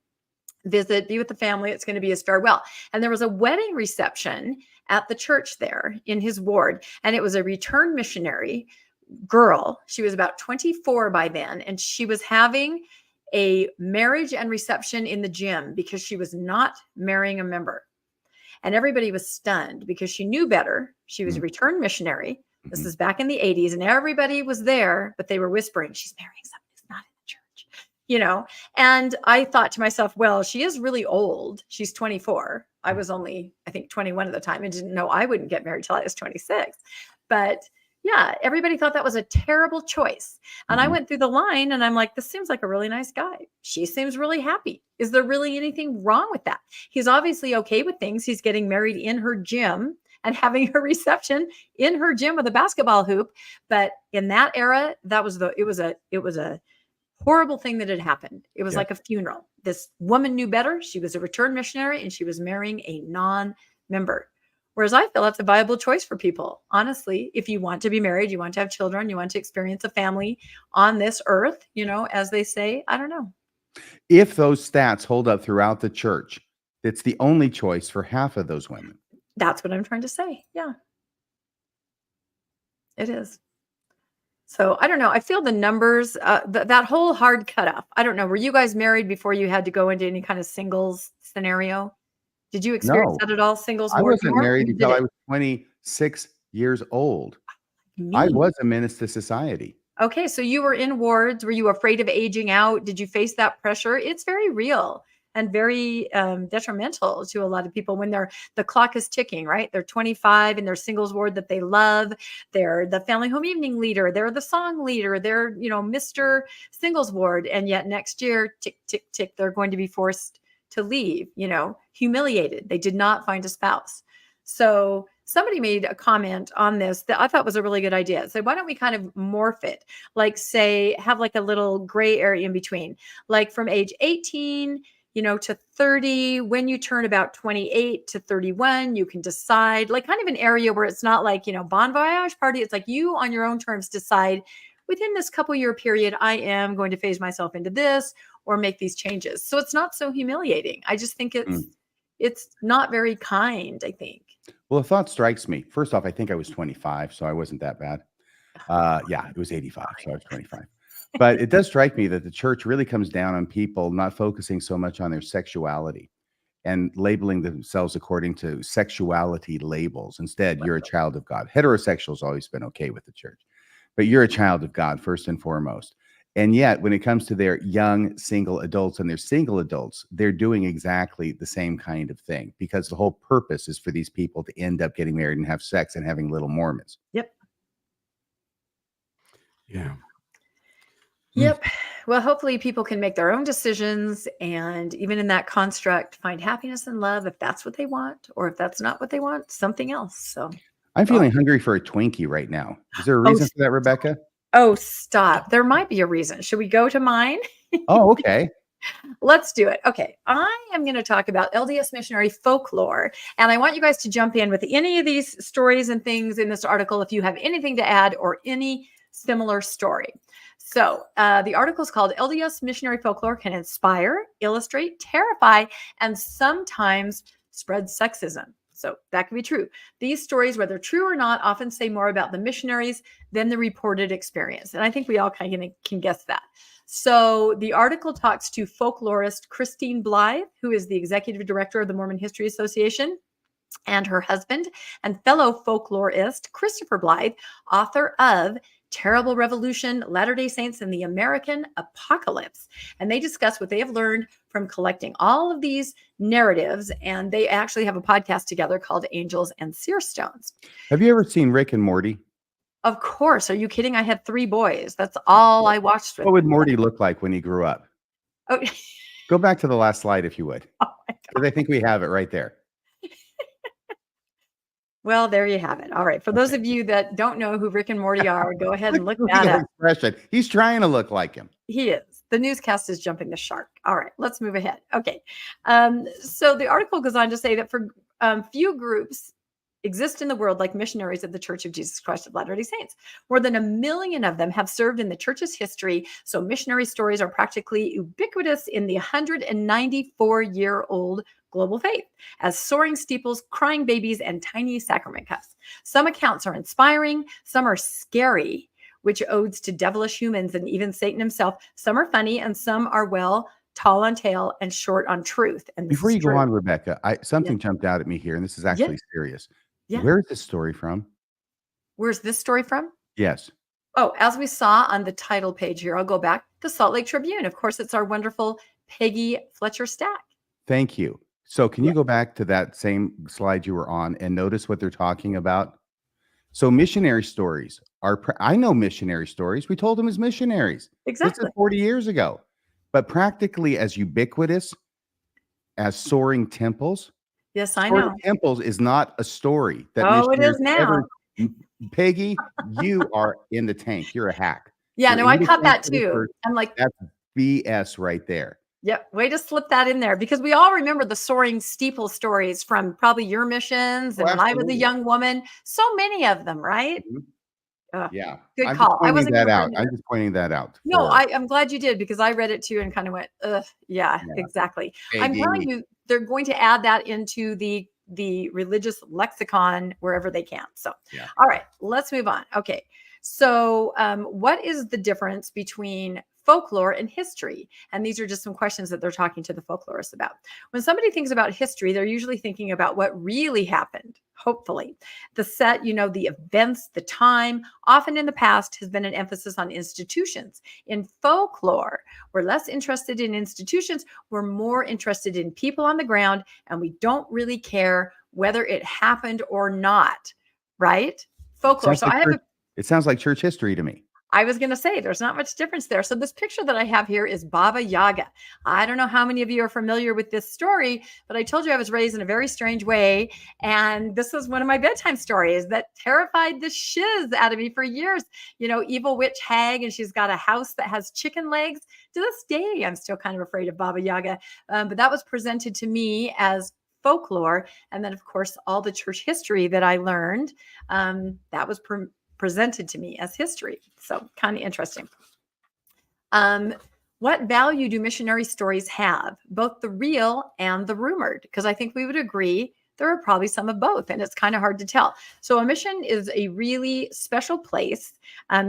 visit, be with the family. It's going to be his farewell. And there was a wedding reception at the church there in his ward. And it was a returned missionary girl. She was about 24 by then. And she was having a marriage and reception in the gym because she was not marrying a member. And everybody was stunned because she knew better. She was a returned missionary. This is back in the 80s and everybody was there, but they were whispering, she's marrying someone who's not in the church, And I thought to myself, well, she is really old. She's 24. I was only, I think, 21 at the time and didn't know I wouldn't get married till I was 26. But yeah, everybody thought that was a terrible choice. And I went through the line and I'm like, this seems like a really nice guy. She seems really happy. Is there really anything wrong with that? He's obviously okay with things. He's getting married in her gym and having a reception in her gym with a basketball hoop. But in that era, it was a horrible thing that had happened. It was like a funeral. This woman knew better. She was a returned missionary and she was marrying a non-member. Whereas I feel that's a viable choice for people. Honestly, if you want to be married, you want to have children, you want to experience a family on this earth, as they say, I don't know. If those stats hold up throughout the church, it's the only choice for half of those women. That's what I'm trying to say. Yeah, it is. So I don't know. I feel the numbers, that whole hard cutoff. I don't know. Were you guys married before you had to go into any kind of singles scenario? Did you experience that at all? Singles? I wasn't married until I was 26 years old. I was a menace to society. Okay. So you were in wards. Were you afraid of aging out? Did you face that pressure? It's very real and very detrimental to a lot of people when the clock is ticking, right? They're 25 in their singles ward that they love. They're the family home evening leader. They're the song leader. They're, Mr. Singles ward. And yet next year, tick, tick, tick, they're going to be forced to leave, humiliated. They did not find a spouse. So somebody made a comment on this that I thought was a really good idea. So why don't we kind of morph it? Like say, have like a little gray area in between, like from age 18, to 30, when you turn about 28 to 31, you can decide, like kind of an area where it's not like, bon voyage party. It's like you on your own terms decide within this couple year period, I am going to phase myself into this or make these changes. So it's not so humiliating. I just think it's not very kind, I think. Well, a thought strikes me. First off, I think I was 25, so I wasn't that bad. Yeah, it was 85, so I was 25. But it does strike me that the church really comes down on people not focusing so much on their sexuality and labeling themselves according to sexuality labels. Instead, you're a child of God. Heterosexual's always been okay with the church, but you're a child of God first and foremost. And yet, when it comes to their young single adults and their single adults, they're doing exactly the same kind of thing, because the whole purpose is for these people to end up getting married and have sex and having little Mormons. Yep. Yeah. Yep. Well, hopefully people can make their own decisions, and even in that construct, find happiness and love if that's what they want, or if that's not what they want, something else. So I'm feeling hungry for a Twinkie right now. Is there a reason for that, Rebecca? Oh, stop. There might be a reason. Should we go to mine? Oh, okay. Let's do it. Okay. I am going to talk about LDS missionary folklore. And I want you guys to jump in with any of these stories and things in this article if you have anything to add or any similar story. So the article is called LDS Missionary Folklore Can Inspire, Illustrate, Terrify, and Sometimes Spread Sexism. So that can be true. These stories, whether true or not, often say more about the missionaries than the reported experience. And I think we all kind of can guess that. So the article talks to folklorist Christine Blythe, who is the executive director of the Mormon History Association, and her husband and fellow folklorist Christopher Blythe, author of Terrible Revolution, Latter-day Saints, and the American Apocalypse. And they discuss what they have learned from collecting all of these narratives. And they actually have a podcast together called Angels and Seer Stones. Have you ever seen Rick and Morty? Of course. Are you kidding? I had 3 boys. That's all I watched. What would Morty look like when he grew up? Oh, Go back to the last slide, if you would. Oh my God. Because I think we have it right there. Well, there you have it. All right. For those of you that don't know who Rick and Morty are, go ahead and look that up. Expression. He's trying to look like him. He is. The newscast is jumping the shark. All right, let's move ahead. Okay. So the article goes on to say that for few groups exist in the world like missionaries of the Church of Jesus Christ of Latter-day Saints. More than 1 million of them have served in the church's history. So missionary stories are practically ubiquitous in the 194-year-old global faith, as soaring steeples, crying babies, and tiny sacrament cups. Some accounts are inspiring, some are scary, which odes to devilish humans and even Satan himself. Some are funny, and some are, well, tall on tale and short on truth. And before you go on, Rebecca, something jumped out at me here, and this is actually serious. Yeah. Where's this story from? Where's this story from? Yes. Oh, as we saw on the title page here, I'll go back. The Salt Lake Tribune. Of course, it's our wonderful Peggy Fletcher Stack. Thank you. So can you go back to that same slide you were on and notice what they're talking about? So missionary stories are, I know missionary stories. We told them as missionaries. Exactly. This is 40 years ago. But practically as ubiquitous as soaring temples. Yes, I know. Temples is not a story. That it is now. Peggy, you are in the tank. You're a hack. Yeah, no, I caught that too. I'm like, that's BS right there. Yep. Way to slip that in there, because we all remember the soaring steeple stories from probably your missions and Live with a Young Woman. So many of them, right? Mm-hmm. Yeah. Good call. I wasn't that out. I'm just pointing that out. No, I'm glad you did, because I read it too and kind of went, yeah, exactly. I'm telling you, they're going to add that into the religious lexicon wherever they can. So, all right, let's move on. Okay. So what is the difference between folklore and history? And these are just some questions that they're talking to the folklorists about. When somebody thinks about history, they're usually thinking about what really happened, hopefully. The set, the events, the time. Often in the past has been an emphasis on institutions. In folklore, we're less interested in institutions. We're more interested in people on the ground, and we don't really care whether it happened or not, right? Folklore. So it sounds like church history to me. I was going to say there's not much difference there. So this picture that I have here is Baba Yaga. I don't know how many of you are familiar with this story, but I told you I was raised in a very strange way. And this was one of my bedtime stories that terrified the shiz out of me for years. Evil witch hag, and she's got a house that has chicken legs. To this day, I'm still kind of afraid of Baba Yaga. But that was presented to me as folklore. And then, of course, all the church history that I learned, that was presented to me as history. So kind of interesting. What value do missionary stories have? Both the real and the rumored? Because I think we would agree there are probably some of both, and it's kind of hard to tell. So a mission is a really special place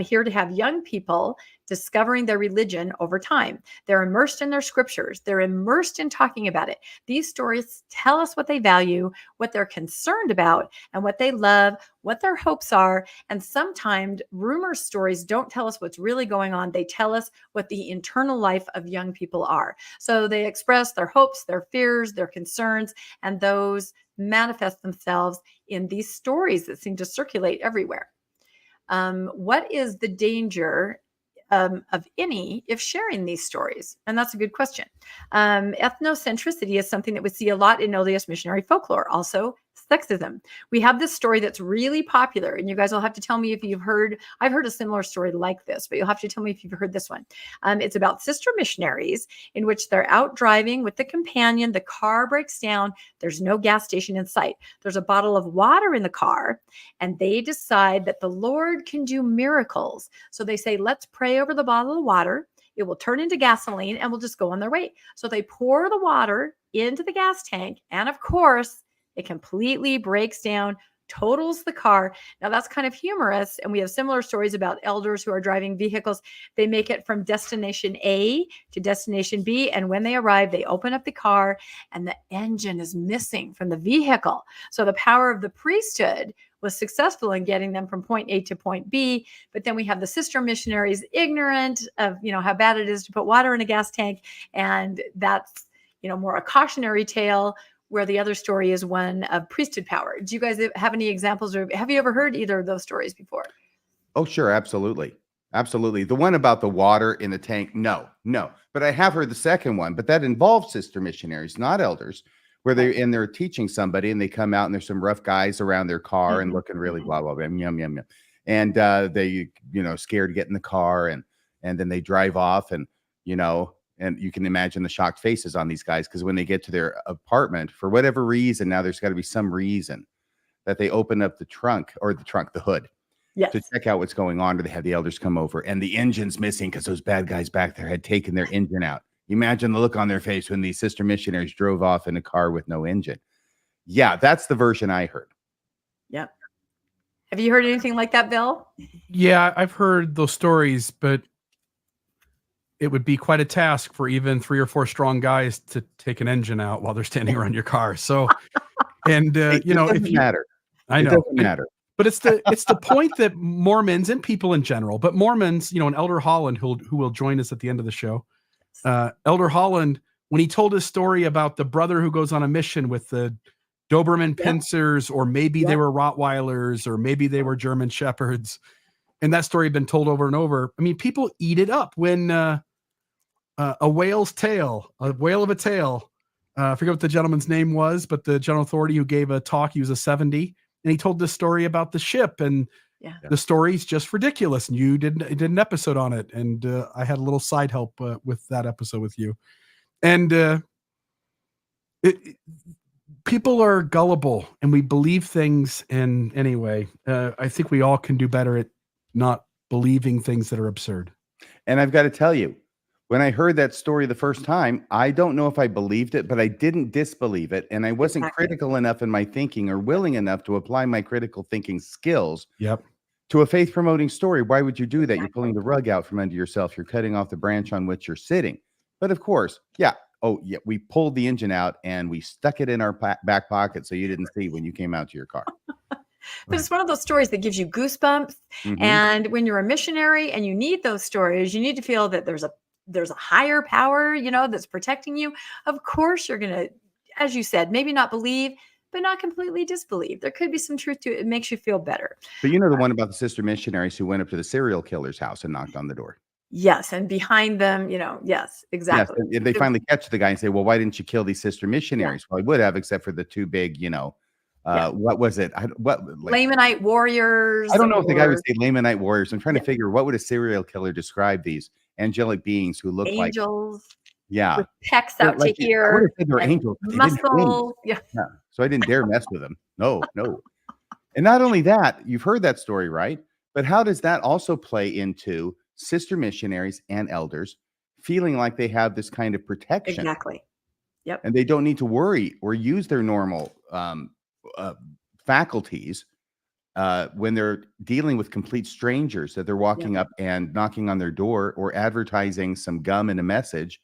here to have young people discovering their religion over time. They're immersed in their scriptures. They're immersed in talking about it. These stories tell us what they value, what they're concerned about, and what they love, what their hopes are. And sometimes rumor stories don't tell us what's really going on. They tell us what the internal life of young people are. So they express their hopes, their fears, their concerns, and those manifest themselves in these stories that seem to circulate everywhere. What is the danger of any if sharing these stories? And that's a good question. Ethnocentricity is something that we see a lot in LDS missionary folklore. Also, sexism. We have this story that's really popular, and you guys will have to tell me if you've heard. I've heard a similar story like this, but you'll have to tell me if you've heard this one. It's about sister missionaries in which they're out driving with the companion. The car breaks down. There's no gas station in sight. There's a bottle of water in the car, and they decide that the Lord can do miracles. So they say, let's pray over the bottle of water. It will turn into gasoline, and we'll just go on their way. So they pour the water into the gas tank, and of course, it completely breaks down, totals the car. Now that's kind of humorous. And we have similar stories about elders who are driving vehicles. They make it from destination A to destination B. And when they arrive, they open up the car and the engine is missing from the vehicle. So the power of the priesthood was successful in getting them from point A to point B. But then we have the sister missionaries ignorant of, how bad it is to put water in a gas tank. And that's, more a cautionary tale, where the other story is one of priesthood power. Do you guys have any examples, or have you ever heard either of those stories before? Oh, sure. Absolutely. Absolutely. The one about the water in the tank. No. But I have heard the second one, but that involves sister missionaries, not elders, where they're teaching somebody and they come out and there's some rough guys around their car and looking really blah, blah, blah, yum. And they, scared to get in the car and then they drive off and you can imagine the shocked faces on these guys, because when they get to their apartment, for whatever reason, now there's got to be some reason that they open up the hood, to check out what's going on, or they have the elders come over and the engine's missing because those bad guys back there had taken their engine out. Imagine the look on their face when these sister missionaries drove off in a car with no engine. Yeah, that's the version I heard. Yep. Have you heard anything like that, Bill? Yeah, I've heard those stories, but it would be quite a task for even 3 or 4 strong guys to take an engine out while they're standing around your car. So, and it doesn't matter. I know, it doesn't matter. But it's the point that Mormons and people in general, but Mormons, and Elder Holland, who will join us at the end of the show, Elder Holland, when he told his story about the brother who goes on a mission with the Doberman pincers, or maybe they were Rottweilers, or maybe they were German Shepherds, and that story had been told over and over. I mean, people eat it up when a whale of a tale. I forget what the gentleman's name was, but the general authority who gave a talk, he was a 70, and he told this story about the ship, and the story's just ridiculous. And you did an episode on it, and I had a little side help with that episode with you. And people are gullible, and we believe things. And anyway, I think we all can do better at not believing things that are absurd. And I've got to tell you, when I heard that story the first time, I don't know if I believed it, but I didn't disbelieve it. And I wasn't critical enough in my thinking, or willing enough to apply my critical thinking skills to a faith promoting story. Why would you do that? You're pulling the rug out from under yourself. You're cutting off the branch on which you're sitting. But of course, we pulled the engine out and we stuck it in our back pocket so you didn't see when you came out to your car. But it's one of those stories that gives you goosebumps. And when you're a missionary and you need those stories, you need to feel that there's a higher power, that's protecting you. Of course, you're going to, as you said, maybe not believe, but not completely disbelieve. There could be some truth to it. It makes you feel better. But the one about the sister missionaries who went up to the serial killer's house and knocked on the door. Yes. And behind them, yes, exactly. Yes, they finally catch the guy and say, well, why didn't you kill these sister missionaries? Well, I would have, except for the 2 big, what was it? Lamanite warriors. I don't know if the guy would say Lamanite warriors. I'm trying to figure, what would a serial killer describe these angelic beings who look like angels? Yeah. With pecs out to here. I would have said they're angels. Muscle. Yeah. So I didn't dare mess with them. No. And not only that, you've heard that story, right? But how does that also play into sister missionaries and elders feeling like they have this kind of protection? Exactly. Yep. And they don't need to worry or use their normal faculties when they're dealing with complete strangers, that they're walking up and knocking on their door or advertising some gum and a message,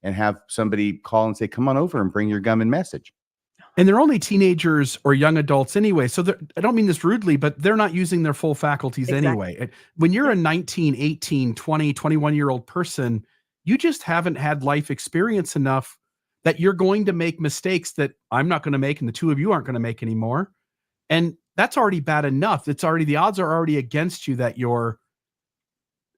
and have somebody call and say, come on over and bring your gum and message. And they're only teenagers or young adults anyway. So I don't mean this rudely, but they're not using their full faculties anyway. When you're a 19, 18, 20, 21-year-old person, you just haven't had life experience enough that you're going to make mistakes that I'm not going to make and the two of you aren't going to make anymore. And that's already bad enough. The odds are already against you that you're,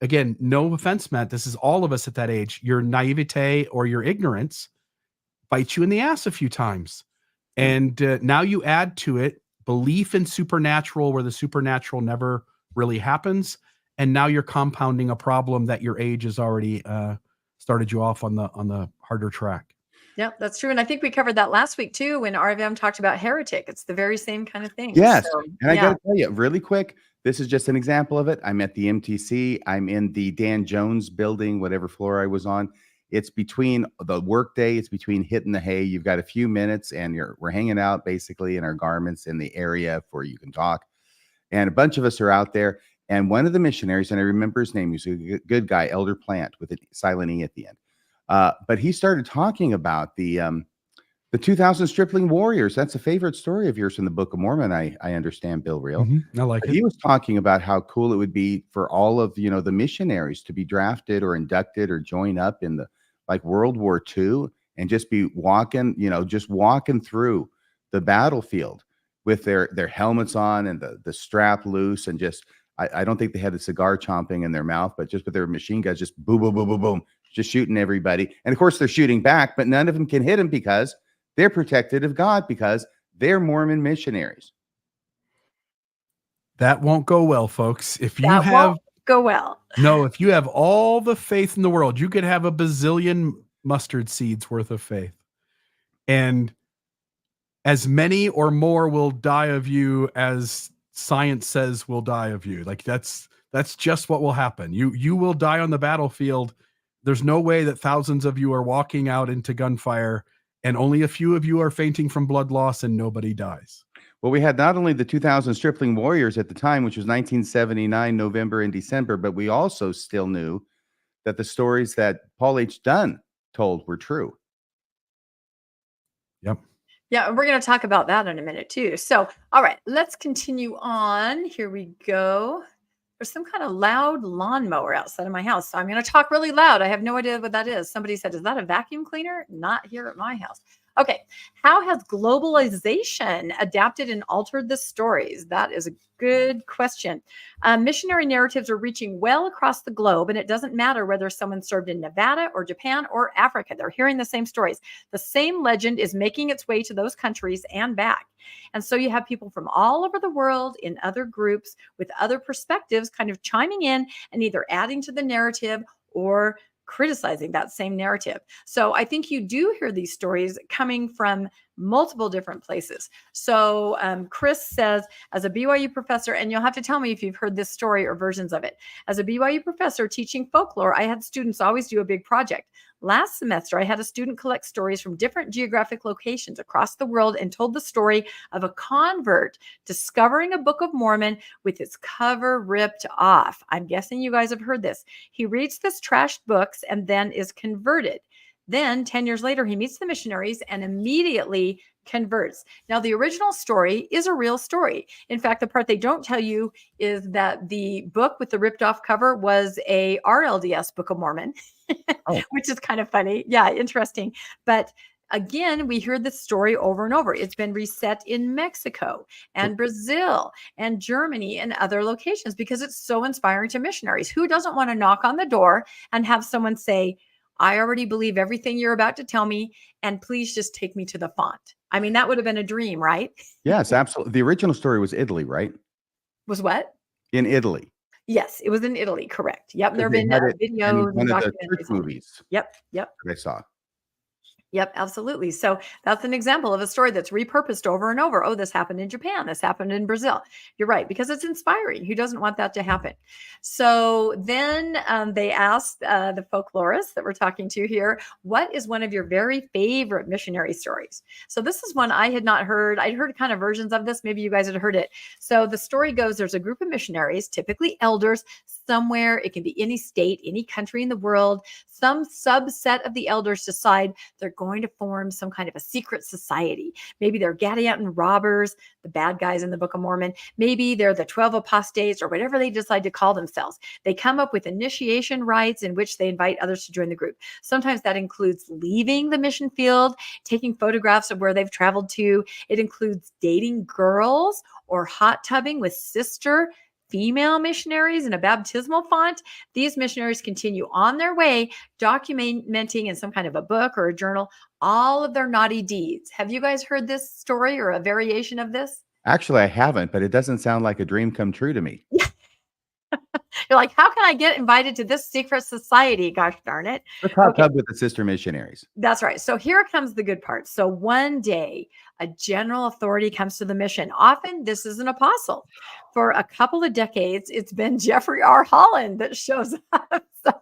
again, no offense, Matt, this is all of us at that age. Your naivete or your ignorance bites you in the ass a few times. And now you add to it belief in supernatural, where the supernatural never really happens. And now you're compounding a problem that your age has already started you off on the harder track. Yeah, that's true. And I think we covered that last week too, when RVM talked about heretic. It's the very same kind of thing. Yes. So, and I got to tell you really quick, this is just an example of it. I'm at the MTC. I'm in the Dan Jones building, whatever floor I was on. It's between the workday. It's between hitting the hay. You've got a few minutes, and we're hanging out basically in our garments in the area where you can talk. And a bunch of us are out there. And one of the missionaries, and I remember his name, he's a good guy, Elder Plant, with a silent E at the end. But he started talking about the 2,000 stripling warriors. That's a favorite story of yours in the Book of Mormon, I understand, Bill Reel. I like it. He was talking about how cool it would be for all of the missionaries to be drafted or inducted or join up in the World War II and just be walking, just walking through the battlefield with their helmets on and the strap loose, and just I don't think they had the cigar chomping in their mouth, but just with their machine guns, just boom, boom, boom, boom, boom, just shooting everybody. And of course they're shooting back, but none of them can hit them because they're protected of God, because they're Mormon missionaries. That won't go well, folks. If you won't go well. No, if you have all the faith in the world, you could have a bazillion mustard seeds worth of faith. And as many or more will die of you as science says will die of you. That's just what will happen. You will die on the battlefield. There's no way that thousands of you are walking out into gunfire and only a few of you are fainting from blood loss and nobody dies. Well, we had not only the 2,000 stripling warriors at the time, which was 1979, November and December, but we also still knew that the stories that Paul H. Dunn told were true. Yep. Yeah, and we're going to talk about that in a minute too. So, all right, let's continue on. Here we go. There's some kind of loud lawnmower outside of my house, so I'm going to talk really loud. I have no idea what that is. Somebody said, is that a vacuum cleaner? Not here at my house. Okay. How has globalization adapted and altered the stories? That is a good question. Missionary narratives are reaching well across the globe, and it doesn't matter whether someone served in Nevada or Japan or Africa. They're hearing the same stories. The same legend is making its way to those countries and back. And so you have people from all over the world in other groups with other perspectives kind of chiming in and either adding to the narrative or criticizing that same narrative. So I think you do hear these stories coming from multiple different places. So Chris says, as a BYU professor, and you'll have to tell me if you've heard this story or versions of it. As a BYU professor teaching folklore, I had students always do a big project. Last semester, I had a student collect stories from different geographic locations across the world and told the story of a convert discovering a Book of Mormon with its cover ripped off. I'm guessing you guys have heard this. He reads this trashed books and then is converted. Then 10 years later, he meets the missionaries and immediately converts. Now, the original story is a real story. In fact, the part they don't tell you is that the book with the ripped off cover was a RLDS Book of Mormon, which is kind of funny. Yeah, interesting. But again, we hear this story over and over. It's been reset in Mexico and Brazil and Germany and other locations because it's so inspiring to missionaries. Who doesn't want to knock on the door and have someone say, I already believe everything you're about to tell me, and please just take me to the font. I mean, that would have been a dream, right? Yes, absolutely. The original story was Italy, right? Was what? In Italy. Yes, it was in Italy, correct. Yep, there have been videos one and of the documentaries. church movies. Yep. I saw. Yep, absolutely. So that's an example of a story that's repurposed over and over. Oh, this happened in Japan. This happened in Brazil. You're right, because it's inspiring. Who doesn't want that to happen? So then they asked the folklorists that we're talking to here, what is one of your very favorite missionary stories? So this is one I had not heard. I'd heard kind of versions of this. Maybe you guys had heard it. So the story goes, there's a group of missionaries, typically elders, somewhere. It can be any state, any country in the world. Some subset of the elders decide they're going to form some kind of a secret society. Maybe they're Gadianton robbers, the bad guys in the Book of Mormon. Maybe they're the 12 apostates or whatever they decide to call themselves. They come up with initiation rites in which they invite others to join the group. Sometimes that includes leaving the mission field, taking photographs of where they've traveled to. It includes dating girls or hot tubbing with sister female missionaries in a baptismal font. These missionaries continue on their way, documenting in some kind of a book or a journal all of their naughty deeds. Have you guys heard this story or a variation of this? Actually, I haven't, but it doesn't sound like a dream come true to me. You're like, how can I get invited to this secret society? Gosh darn it. Let's hot tub with the sister missionaries. That's right. So here comes the good part. So one day, a general authority comes to the mission. Often this is an apostle. For a couple of decades, it's been Jeffrey R. Holland that shows up. So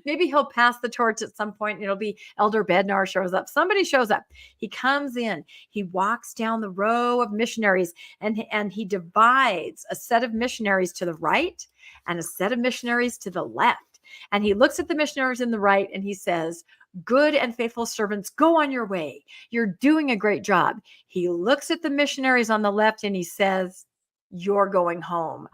maybe he'll pass the torch at some point. It'll be Elder Bednar shows up. Somebody shows up. He comes in. He walks down the row of missionaries, and he divides a set of missionaries to the right and a set of missionaries to the left. And he looks at the missionaries in the right and he says, good and faithful servants, go on your way. You're doing a great job. He looks at the missionaries on the left and he says, you're going home.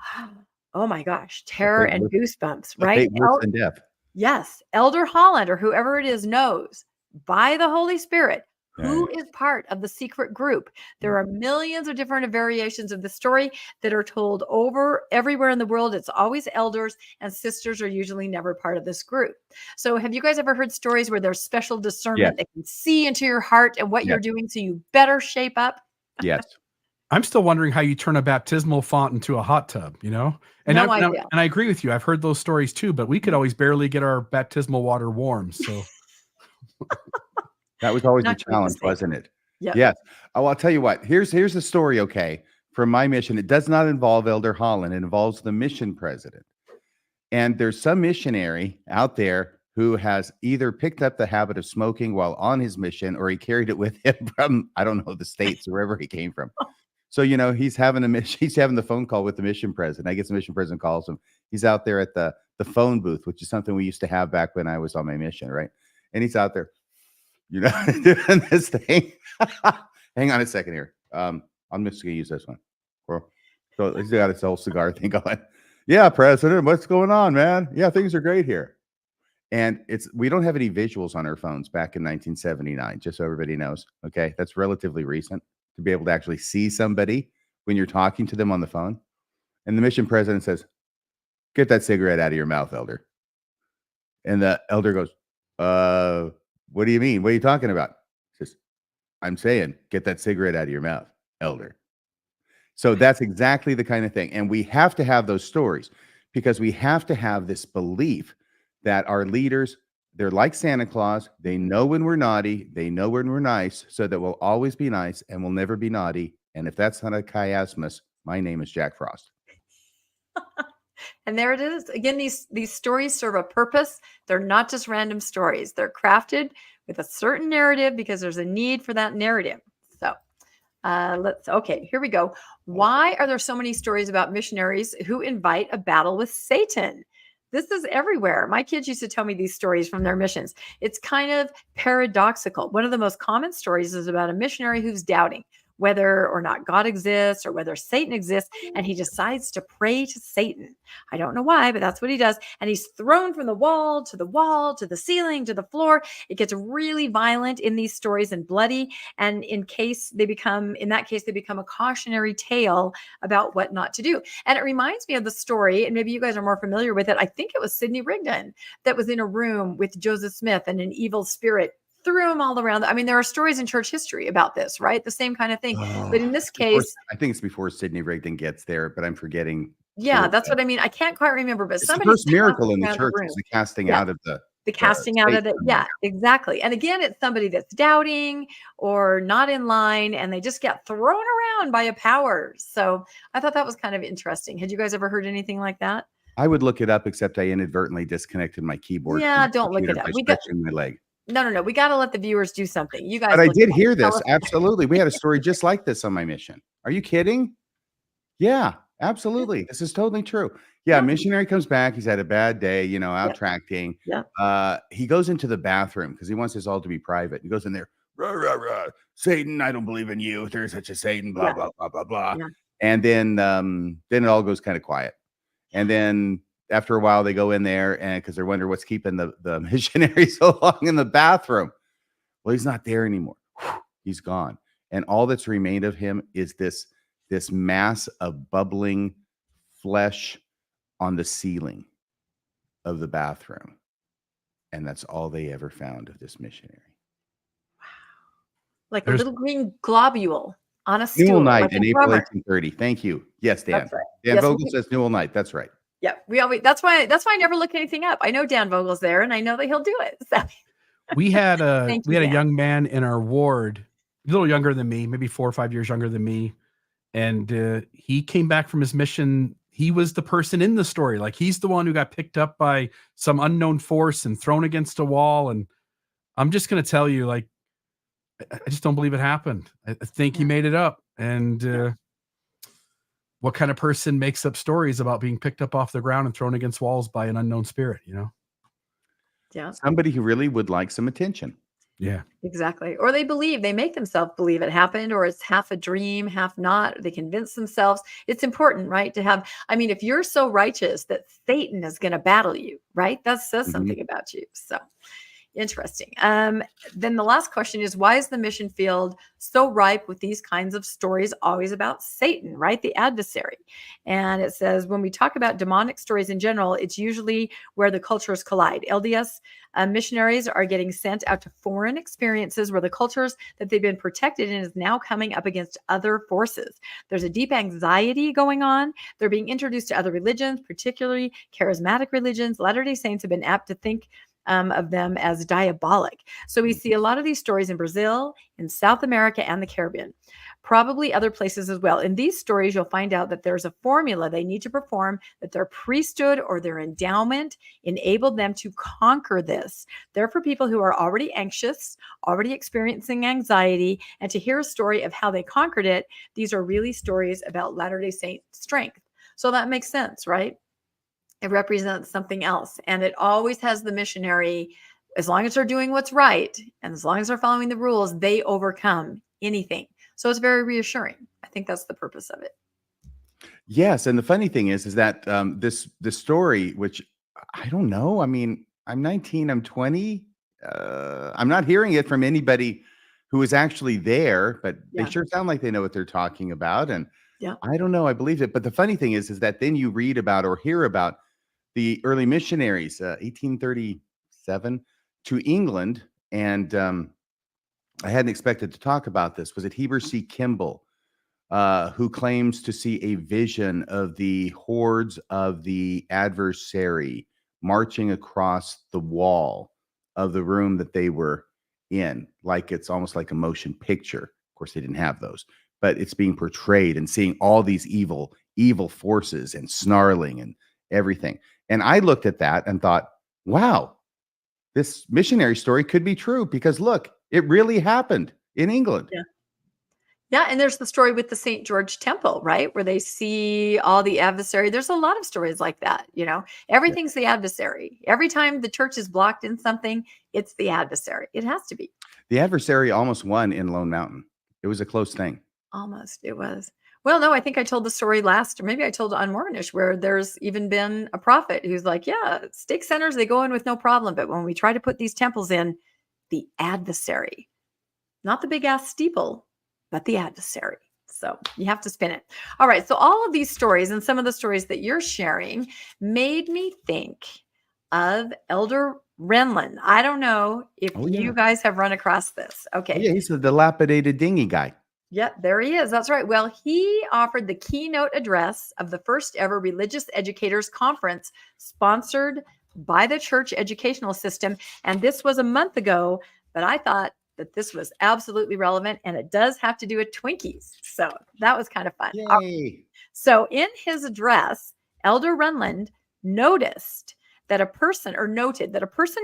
Oh my gosh, terror and goosebumps, right? Worse than death. Yes. Elder Holland or whoever it is knows by the Holy Spirit who is part of the secret group. There are millions of different variations of the story that are told over everywhere in the world. It's always elders, and sisters are usually never part of this group. So have you guys ever heard stories where there's special discernment that can see into your heart and what you're doing, so you better shape up? Yes. I'm still wondering how you turn a baptismal font into a hot tub, you know? And, and I agree with you. I've heard those stories too, but we could always barely get our baptismal water warm. So that was always a challenge, wasn't it? Yep. Yes. Oh, I'll tell you what. Here's the story, okay, from my mission. It does not involve Elder Holland. It involves the mission president. And there's some missionary out there who has either picked up the habit of smoking while on his mission, or he carried it with him from, I don't know, the States or wherever he came from. So, you know, he's having the phone call with the mission president. I guess the mission president calls him. He's out there at the phone booth, which is something we used to have back when I was on my mission, right? And he's out there, you know, doing this thing. Hang on a second here. I'm just going to use this one. So he's got his whole cigar thing going. Yeah, President, what's going on, man? Yeah, things are great here. And we don't have any visuals on our phones back in 1979, just so everybody knows. Okay, that's relatively recent to be able to actually see somebody when you're talking to them on the phone. And the mission president says, "Get that cigarette out of your mouth, elder." And the elder goes, "What do you mean? What are you talking about?" He says, "I'm saying, get that cigarette out of your mouth, elder." So that's exactly the kind of thing. And we have to have those stories, because we have to have this belief that our leaders, they're like Santa Claus. They know when we're naughty. They know when we're nice, so that we'll always be nice and we'll never be naughty. And if that's not a chiasmus, my name is Jack Frost. And there it is. Again, these stories serve a purpose. They're not just random stories. They're crafted with a certain narrative because there's a need for that narrative. So okay, here we go. Why are there so many stories about missionaries who invite a battle with Satan? This is everywhere. My kids used to tell me these stories from their missions. It's kind of paradoxical. One of the most common stories is about a missionary who's doubting whether or not God exists or whether Satan exists, and he decides to pray to Satan. I don't know why, but that's what he does. And he's thrown from the wall, to the ceiling, to the floor. It gets really violent in these stories and bloody. And in that case, they become a cautionary tale about what not to do. And it reminds me of the story, and maybe you guys are more familiar with it. I think it was Sidney Rigdon that was in a room with Joseph Smith, and an evil spirit threw them all around. I mean, there are stories in church history about this, right? The same kind of thing. But in this case, I think it's before Sidney Rigdon gets there, but I'm forgetting. Yeah, that's what I mean. I can't quite remember, but it's the first miracle in the church is the casting out of the the casting out of Satan. it. Yeah, exactly. And again, it's somebody that's doubting or not in line, and they just get thrown around by a power. So I thought that was kind of interesting. Had you guys ever heard anything like that? I would look it up, except I inadvertently disconnected my keyboard. from Yeah, the don't look it computer up. by We got stretching my leg. no. We got to let the viewers do something. You guys, But I look did it up. hear Tell this. us- Absolutely. We had a story just like this on my mission. Are you kidding? Yeah, absolutely. This is totally true. Yeah, Yeah. missionary comes back. He's had a bad day, out Yeah. tracting. Yeah. He goes into the bathroom because he wants this all to be private. He goes in there, rah, rah, rah. Satan, I don't believe in you. There's such a Satan, blah, Yeah. blah, blah, blah, blah. Yeah. And then it all goes kind of quiet. And then after a while, they go in there and because they're wondering what's keeping the missionary so long in the bathroom. Well, he's not there anymore. He's gone. And all that's remained of him is this mass of bubbling flesh on the ceiling of the bathroom. And that's all they ever found of this missionary. Like There's- a little green globule on a Newell stool. Night like a in April drummer. 1830. Thank you. Yes, Dan. That's right. Dan Yes, Vogel we- says Newell Night. That's right. Yeah, we always. That's why I never look anything up. I know Dan Vogel's there, and I know that he'll do it. So We had Thank you, a Dan. young man in our ward, a little younger than me, maybe 4 or 5 years younger than me, and he came back from his mission. He was the person in the story, like he's the one who got picked up by some unknown force and thrown against a wall. And I'm just going to tell you, like, I just don't believe it happened. I think he Yeah. made it up. And what kind of person makes up stories about being picked up off the ground and thrown against walls by an unknown spirit? yeah, Somebody who really would like some attention. Yeah. exactly. Or they make themselves believe it happened, or it's half a dream, half not. Or they convince themselves. It's important, right? To have. I mean, if you're so righteous that Satan is going to battle you, right? That says Mhm. something about you. So. Interesting. Then the last question is, why is the mission field so ripe with these kinds of stories always about Satan, right? The adversary. And it says, when we talk about demonic stories in general, it's usually where the cultures collide. LDS missionaries are getting sent out to foreign experiences where the cultures that they've been protected in is now coming up against other forces. There's a deep anxiety going on. They're being introduced to other religions, particularly charismatic religions. Latter-day Saints have been apt to think of them as diabolic. So we see a lot of these stories in Brazil, in South America, and the Caribbean, probably other places as well. In these stories, you'll find out that there's a formula they need to perform, that their priesthood or their endowment enabled them to conquer this. They're for people who are already anxious, already experiencing anxiety, and to hear a story of how they conquered it, these are really stories about Latter-day Saint strength. So that makes sense, right? It represents something else. And it always has the missionary, as long as they're doing what's right, and as long as they're following the rules, they overcome anything. So it's very reassuring. I think that's the purpose of it. Yes, and the funny thing is that this story, which I don't know. I mean, I'm 19, I'm 20. I'm not hearing it from anybody who is actually there, but Yeah. they sure sound like they know what they're talking about. And Yeah. I don't know. I believe it. But the funny thing is that then you read about or hear about the early missionaries, 1837 to England, and I hadn't expected to talk about this. Was it Heber C. Kimball, who claims to see a vision of the hordes of the adversary marching across the wall of the room that they were in, like it's almost like a motion picture. Of course, they didn't have those, but it's being portrayed and seeing all these evil forces and snarling and everything. And I looked at that and thought, wow, this missionary story could be true because look, it really happened in England. Yeah. Yeah. And there's the story with the St. George Temple, right? Where they see all the adversary. There's a lot of stories like that. Everything's the adversary. Every time the church is blocked in something, it's the adversary. It has to be. The adversary almost won in Lone Mountain. It was a close thing. Almost. It was. Well, no, I think I told the story last, or maybe I told it on Mormonish, where there's even been a prophet who's like, yeah, stake centers, they go in with no problem. But when we try to put these temples in, the adversary, not the big ass steeple, but the adversary. So you have to spin it. All right. So all of these stories and some of the stories that you're sharing made me think of Elder Renlund. I don't know if you guys have run across this. Okay. Oh, yeah, he's the dilapidated dinghy guy. Yep, there he is. That's right. Well, he offered the keynote address of the first ever Religious Educators Conference sponsored by the church educational system. And this was a month ago, but I thought that this was absolutely relevant, and it does have to do with Twinkies. So that was kind of fun. Yay. So in his address, Elder Renlund noted that a person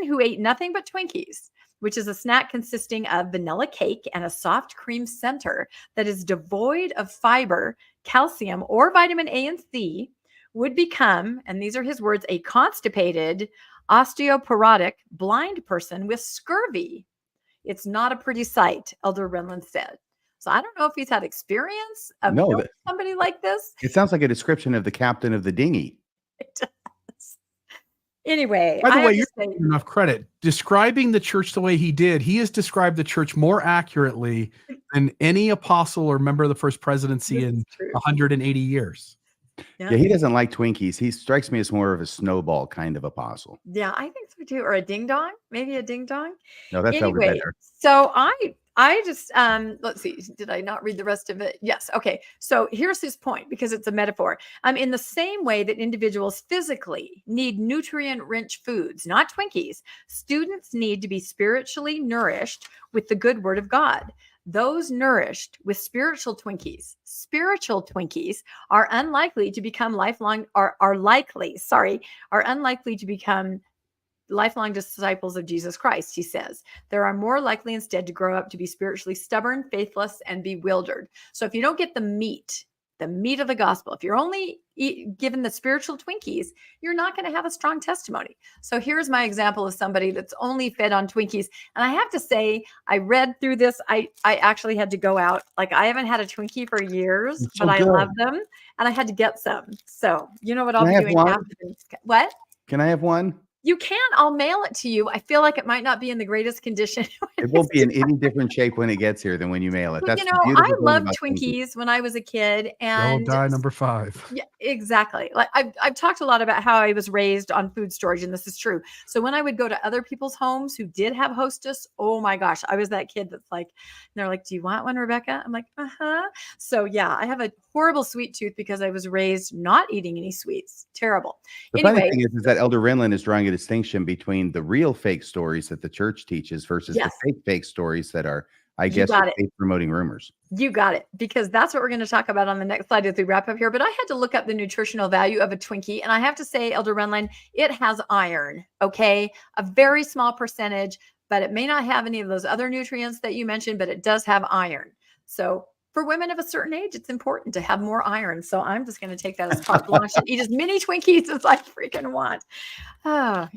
who ate nothing but Twinkies, which is a snack consisting of vanilla cake and a soft cream center that is devoid of fiber, calcium, or vitamin A and C, would become, and these are his words, a constipated, osteoporotic, blind person with scurvy. It's not a pretty sight, Elder Renlund said. So I don't know if he's had experience of knowing somebody like this. It sounds like a description of the captain of the dinghy. It does. Anyway, by the way, you're not giving enough credit. Describing the church the way he did, he has described the church more accurately than any apostle or member of the first presidency in 180 years. Yeah, he doesn't like Twinkies. He strikes me as more of a snowball kind of apostle. Yeah, I think so too. Or a ding dong, maybe a ding dong. No, that's anyway. Better. So I just let's see, did I not read the rest of it? Yes. Okay. So here's his point, because it's a metaphor. In the same way that individuals physically need nutrient-rich foods, not Twinkies, students need to be spiritually nourished with the good word of God. Those nourished with spiritual Twinkies are unlikely to become lifelong disciples of Jesus Christ, he says. They are more likely instead to grow up to be spiritually stubborn, faithless, and bewildered. So if you don't get the meat of the gospel, if you're only given the spiritual Twinkies, you're not going to have a strong testimony. So here's my example of somebody that's only fed on Twinkies. And I have to say, I read through this. I actually had to go out. Like, I haven't had a Twinkie for years, but I love them. And I had to get some. So you know what I'll be doing after this. What? Can I have one? You can. I'll mail it to you. I feel like it might not be in the greatest condition. It won't be in any different shape when it gets here than when you mail it. That's I loved Twinkies when I was a kid. And die number 5. Yeah, exactly. Like I've talked a lot about how I was raised on food storage, and this is true. So when I would go to other people's homes who did have hostess, oh my gosh, I was that kid that's like, they're like, "Do you want one, Rebecca?" I'm like, "Uh-huh." So yeah, I have a horrible sweet tooth because I was raised not eating any sweets. Terrible. The funny thing is that Elder Renlund is drawing a distinction between the real fake stories that the church teaches versus the fake stories that are, I guess, promoting rumors. You got it, because that's what we're going to talk about on the next slide as we wrap up here. But I had to look up the nutritional value of a Twinkie, and I have to say, Elder Renlund, it has iron, okay? A very small percentage, but it may not have any of those other nutrients that you mentioned, but it does have iron. So for women of a certain age, it's important to have more iron. So I'm just going to take that as carte blanche and eat as many Twinkies as I freaking want.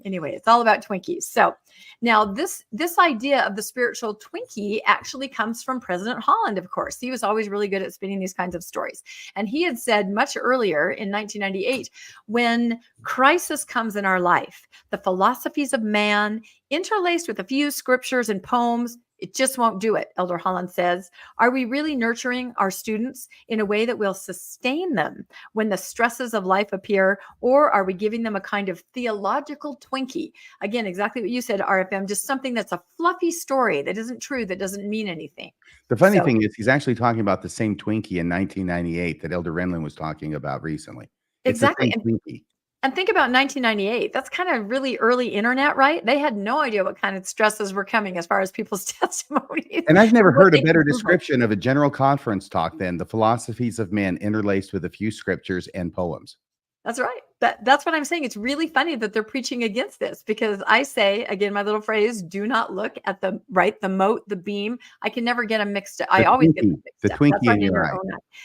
Anyway, it's all about Twinkies. So now this idea of the spiritual Twinkie actually comes from President Holland, of course. He was always really good at spinning these kinds of stories. And he had said much earlier in 1998, when crisis comes in our life, the philosophies of man interlaced with a few scriptures and poems, it just won't do it, Elder Holland says. Are we really nurturing our students in a way that will sustain them when the stresses of life appear, or are we giving them a kind of theological Twinkie? Again, exactly what you said, RFM, just something that's a fluffy story that isn't true, that doesn't mean anything. The funny thing is, he's actually talking about the same Twinkie in 1998 that Elder Renlund was talking about recently. It's exactly. The same Twinkie. And think about 1998. That's kind of really early internet, right? They had no idea what kind of stresses were coming as far as people's testimonies. And I've never heard a better description of a general conference talk than the philosophies of men interlaced with a few scriptures and poems. That's right. That's what I'm saying. It's really funny that they're preaching against this, because I say, again, my little phrase, do not look at the moat, the beam. I can never get them mixed up. I always get them mixed up. Twinkie in your eye.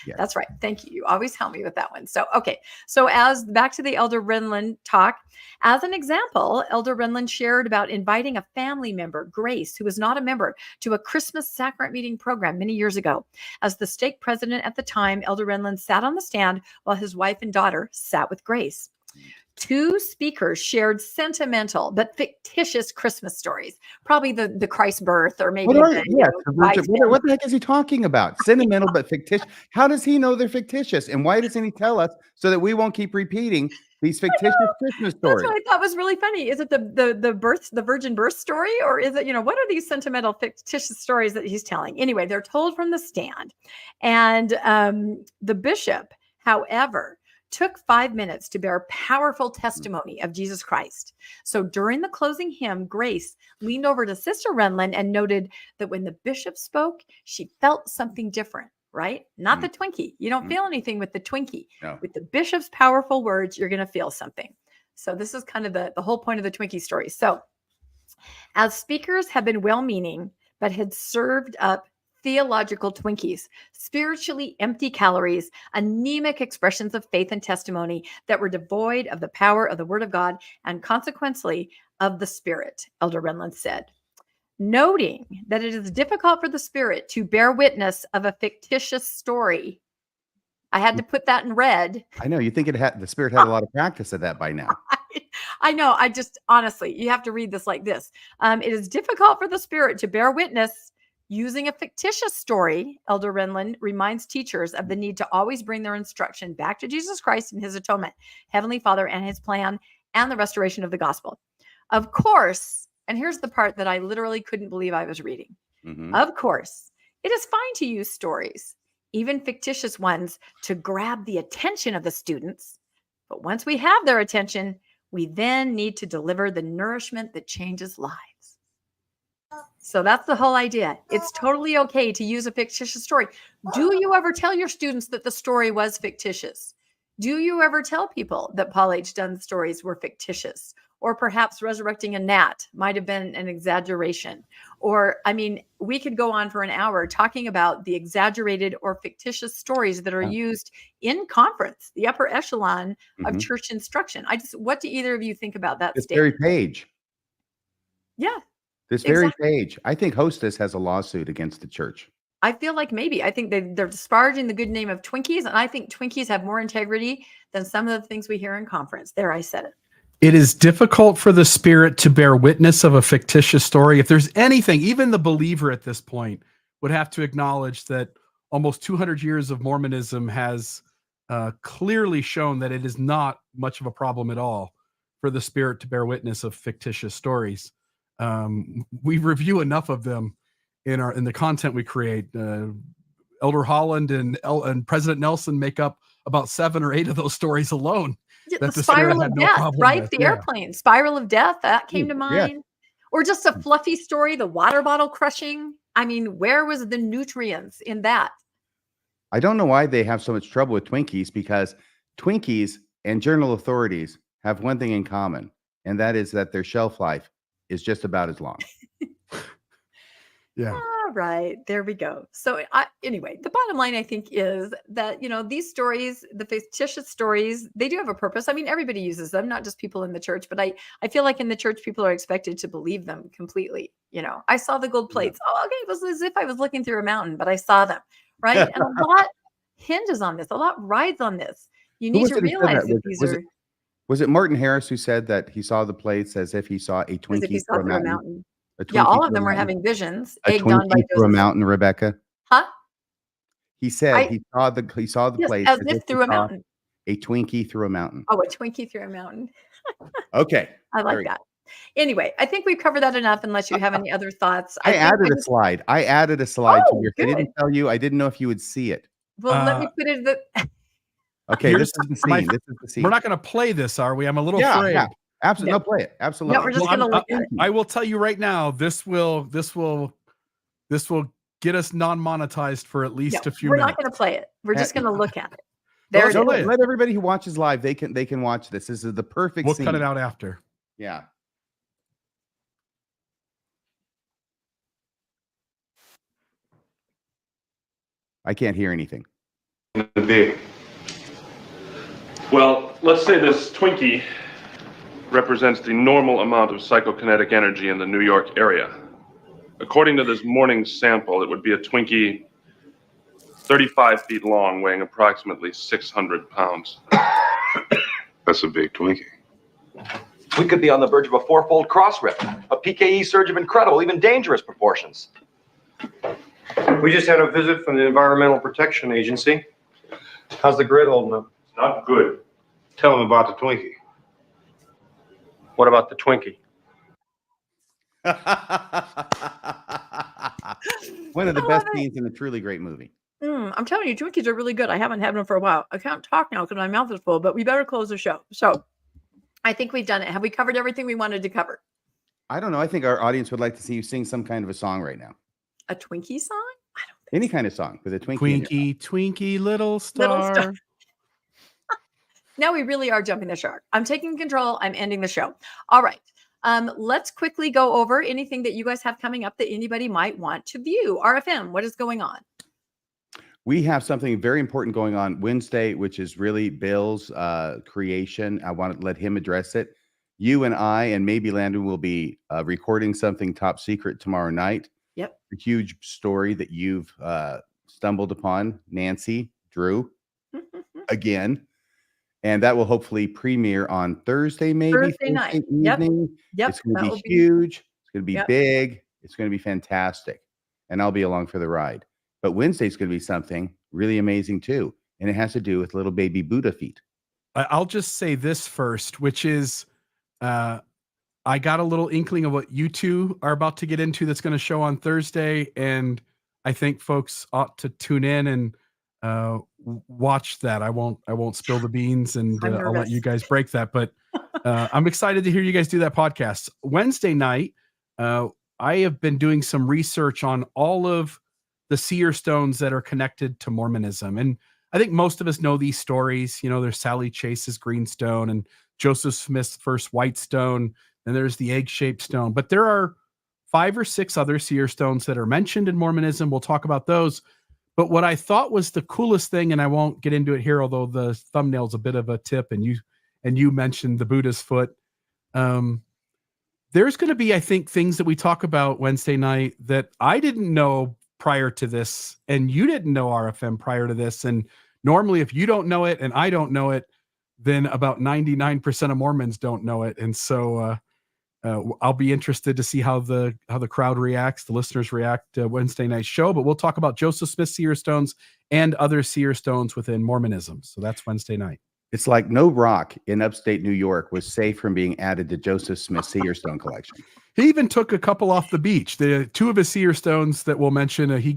Yeah. That's right. Thank you. You always help me with that one. So, okay. So back to the Elder Renlund talk. As an example, Elder Renlund shared about inviting a family member, Grace, who was not a member, to a Christmas sacrament meeting program many years ago. As the stake president at the time, Elder Renlund sat on the stand while his wife and daughter sat with Grace. 2 speakers shared sentimental but fictitious Christmas stories, probably the Christ birth, or maybe what the heck is he talking about? Sentimental but fictitious. How does he know they're fictitious, and why doesn't he tell us so that we won't keep repeating these fictitious Christmas stories? That's what I thought was really funny. Is it the virgin birth story, or is it, what are these sentimental fictitious stories that he's telling? Anyway, they're told from the stand, and the bishop, however, took 5 minutes to bear powerful testimony of Jesus Christ. So during the closing hymn, Grace leaned over to Sister Renlund and noted that when the bishop spoke, she felt something different, right? Not the Twinkie. You don't feel anything with the Twinkie. No. With the bishop's powerful words, you're going to feel something. So this is kind of the whole point of the Twinkie story. So as speakers have been well-meaning, but had served up theological Twinkies, spiritually empty calories, anemic expressions of faith and testimony that were devoid of the power of the Word of God and consequently of the Spirit, Elder Renlund said. Noting that it is difficult for the Spirit to bear witness of a fictitious story. I had to put that in red. I know. You think the Spirit had a lot of practice at that by now. I know. I just, honestly, you have to read this like this. It is difficult for the Spirit to bear witness using a fictitious story. Elder Renlund reminds teachers of the need to always bring their instruction back to Jesus Christ and his atonement, Heavenly Father and his plan, and the restoration of the gospel. Of course, and here's the part that I literally couldn't believe I was reading. Of course, it is fine to use stories, even fictitious ones, to grab the attention of the students. But once we have their attention, we then need to deliver the nourishment that changes lives. So that's the whole idea. It's totally okay to use a fictitious story. Do you ever tell your students that the story was fictitious? Do you ever tell people that Paul H. Dunn's stories were fictitious? Or perhaps resurrecting a gnat might have been an exaggeration? Or, I mean, we could go on for an hour talking about the exaggerated or fictitious stories that are used in conference, the upper echelon of church instruction. What do either of you think about that This statement? very page. Yeah. This very page. I think Hostess has a lawsuit against the church. I feel like maybe. I think they're disparaging the good name of Twinkies, and I think Twinkies have more integrity than some of the things we hear in conference. There, I said it. It is difficult for the Spirit to bear witness of a fictitious story. If there's anything, even the believer at this point would have to acknowledge that almost 200 years of Mormonism has clearly shown that it is not much of a problem at all for the Spirit to bear witness of fictitious stories. We review enough of them in the content we create. Elder Holland and President Nelson make up about 7 or 8 of those stories alone. The spiral of death, right? The airplane spiral of death, that came to mind. Or just a fluffy story, the water bottle crushing. I mean, where was the nutrients in that? I don't know why they have so much trouble with Twinkies, because Twinkies and journal authorities have one thing in common, and that is that their shelf life is just about as long. Yeah. All right, there we go. So anyway, the bottom line, I think, is that, these stories, the fictitious stories, they do have a purpose. I mean, everybody uses them, not just people in the church, but I feel like in the church, people are expected to believe them completely. I saw the gold plates. Oh, okay. It was as if I was looking through a mountain, but I saw them, right? And a lot hinges on this. A lot rides on this. You need to realize that these are... Was it Martin Harris who said that he saw the plates as if he saw a Twinkie through a mountain? Yeah, all of them were having visions. A Twinkie through a mountain, Rebecca. Huh? He said he saw the plates as if through a mountain. A Twinkie through a mountain. Oh, a Twinkie through a mountain. Okay. I like that. Anyway, I think we've covered that enough unless you have any other thoughts. I added a slide. I to yours. I didn't tell you. I didn't know if you would see it. Well, let me put it in Okay, this is the scene. This is the scene. We're not going to play this, are we? I'm a little afraid. Yeah, absolutely. No, play it. Absolutely. No, we're just going to look at it. I will tell you right now, this will get us non-monetized for at least a few minutes. We're not going to play it. We're just going to look at it. There let everybody who watches live, they can watch this. This is the perfect We'll scene. cut it out after. Yeah. I can't hear anything. Well, let's say this Twinkie represents the normal amount of psychokinetic energy in the New York area. According to this morning's sample, it would be a Twinkie 35 feet long, weighing approximately 600 pounds. That's a big Twinkie. We could be on the verge of a 4-fold cross rip, a PKE surge of incredible, even dangerous proportions. We just had a visit from the Environmental Protection Agency. How's the grid holding up? It's not good. Tell them about the Twinkie. What about the Twinkie? One of the best scenes in a truly great movie. I'm telling you, Twinkies are really good. I haven't had them for a while. I can't talk now because my mouth is full, but we better close the show. So I think we've done it. Have we covered everything we wanted to cover? I don't know. I think our audience would like to see you sing some kind of a song right now. A Twinkie song? I don't think Any so. kind of song with a Twinkie. in your mouth. Twinkie, little Little star. star. Now we really are jumping the shark. I'm taking control. I'm ending the show. All right. Let's quickly go over anything that you guys have coming up that anybody might want to view. RFM, what is going on? We have something very important going on Wednesday, which is really Bill's creation. I want to let him address it. You and I and maybe Landon will be recording something top secret tomorrow night. Yep. A huge story that you've stumbled upon, Nancy, Drew, again. And that will hopefully premiere on Thursday, maybe Thursday night. Yep. evening. Yep. It's going that to will be huge. It's going to be Yep. big. It's going to be fantastic. And I'll be along for the ride. But Wednesday's going to be something really amazing too. And it has to do with little baby Buddha feet. I'll just say this first, which is I got a little inkling of what you two are about to get into that's going to show on Thursday. And I think folks ought to tune in and watch that. I won't spill the beans, and I'll let you guys break that. But I'm excited to hear you guys do that podcast. Wednesday night, I have been doing some research on all of the seer stones that are connected to Mormonism. And I think most of us know these stories. You know, there's Sally Chase's green stone and Joseph Smith's first white stone, and there's the egg-shaped stone. But there are 5 or 6 other seer stones that are mentioned in Mormonism. We'll talk about those. But what I thought was the coolest thing, and I won't get into it here, although the thumbnail's a bit of a tip, and you mentioned the Buddha's foot. There's going to be, I think, things that we talk about Wednesday night that I didn't know prior to this, and you didn't know, RFM, prior to this. And normally, if you don't know it and I don't know it, then about 99% of Mormons don't know it. And so I'll be interested to see how the crowd reacts, the listeners react to Wednesday night's show. But we'll talk about Joseph Smith seer stones and other seer stones within Mormonism. So that's Wednesday night. It's like no rock in upstate New York was safe from being added to Joseph Smith's seer stone collection. He even took a couple off the beach. The 2 of his seer stones that we'll mention, he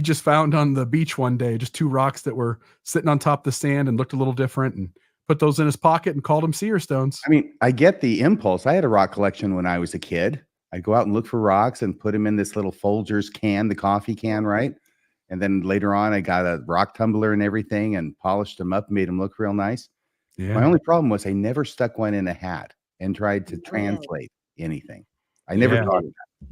just found on the beach one day, just 2 rocks that were sitting on top of the sand and looked a little different, and put those in his pocket and called them seer stones. I mean, I get the impulse. I had a rock collection when I was a kid. I'd go out and look for rocks and put them in this little Folgers can, the coffee can, right? And then later on, I got a rock tumbler and everything and polished them up, made them look real nice. Yeah. My only problem was I never stuck one in a hat and tried to translate anything. I never thought of that.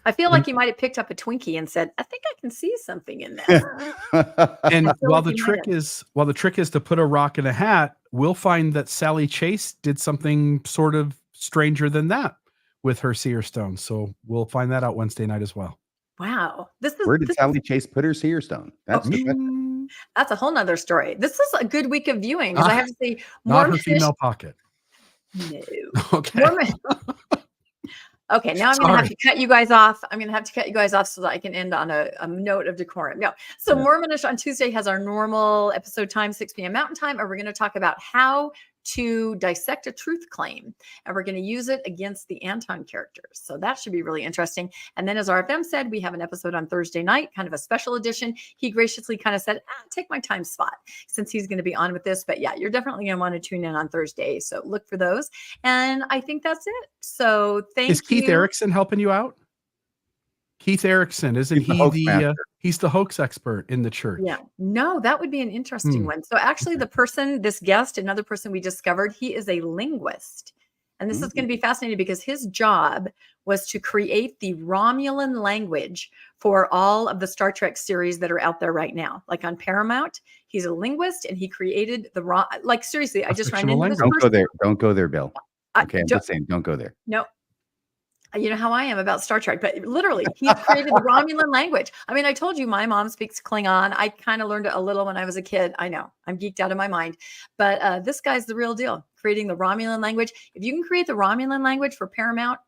I feel like you might have picked up a Twinkie and said, I think I can see something in that. And while the trick is to put a rock in a hat, we'll find that Sally Chase did something sort of stranger than that with her seer stone. So we'll find that out Wednesday night as well. Wow. Where did Sally Chase put her seer stone? That's that's a whole nother story. This is a good week of viewing, because I have to say, not her female pocket. No. Okay. Okay, now I'm going to have to cut you guys off. I'm going to have to cut you guys off so that I can end on a note of decorum. No. So Mormonish on Tuesday has our normal episode time, 6 p.m. Mountain Time, and we're going to talk about how to dissect a truth claim. And we're going to use it against the Anton characters. So that should be really interesting. And then, as RFM said, we have an episode on Thursday night, kind of a special edition. He graciously kind of said, take my time spot, since he's going to be on with this. But yeah, you're definitely going to want to tune in on Thursday. So look for those. And I think that's it. So thank you. Is Keith Erickson helping you out? Keith Erickson, isn't he's the hoax expert in the church? Yeah, no, that would be an interesting one. So actually this guest, another person we discovered, he is a linguist. And this is going to be fascinating, because his job was to create the Romulan language for all of the Star Trek series that are out there right now. Like on Paramount, he's a linguist, and he created seriously, I just ran into this person. Don't go there, Bill. Okay, I'm just saying, don't go there. No. You know how I am about Star Trek, but literally he created the Romulan language. I mean, I told you my mom speaks Klingon. I kind of learned it a little when I was a kid. I know I'm geeked out of my mind, but this guy's the real deal, creating the Romulan language. If you can create the Romulan language for Paramount,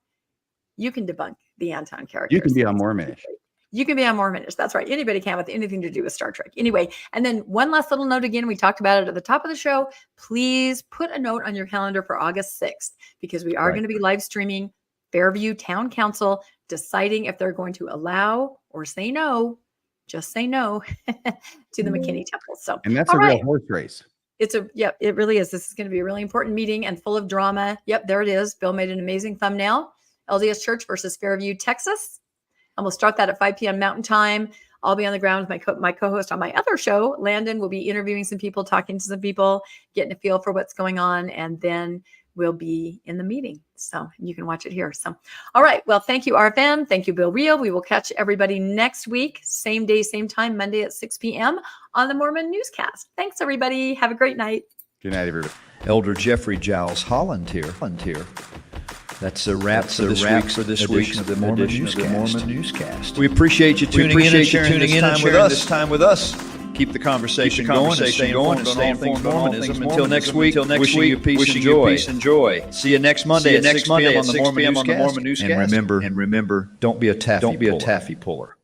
you can debunk the Anton characters. You can be on Mormonish. You can be on Mormonish. That's right. Anybody can, with anything to do with Star Trek. Anyway, and then one last little note again, we talked about it at the top of the show. Please put a note on your calendar for August 6th, because we are going to be live streaming Fairview Town Council deciding if they're going to allow or say no just say no to the McKinney Temple. So, And that's all a real right. horse race. Yep, it really is. This is going to be a really important meeting and full of drama. Yep, there it is. Bill made an amazing thumbnail. LDS Church versus Fairview, Texas. And we'll start that at 5 p.m. Mountain Time. I'll be on the ground with my co-host on my other show. Landon will be interviewing some people, talking to some people, getting a feel for what's going on. And then we'll be in the meeting. So you can watch it here. So, all right. Well, thank you, RFM. Thank you, Bill Reel. We will catch everybody next week, same day, same time, Monday at 6 p.m. on the Mormon Newscast. Thanks, everybody. Have a great night. Good night, everybody. Elder Jeffrey Giles Holland here. That's a wrap for this week's of the Mormon Newscast. We appreciate you tuning in and sharing this time with us. Keep the conversation going and stay informed on all things Mormonism. Until next week, wishing you peace and joy. See you next Monday at 6 p.m. on the Mormon Newscast. And remember, don't be a taffy puller.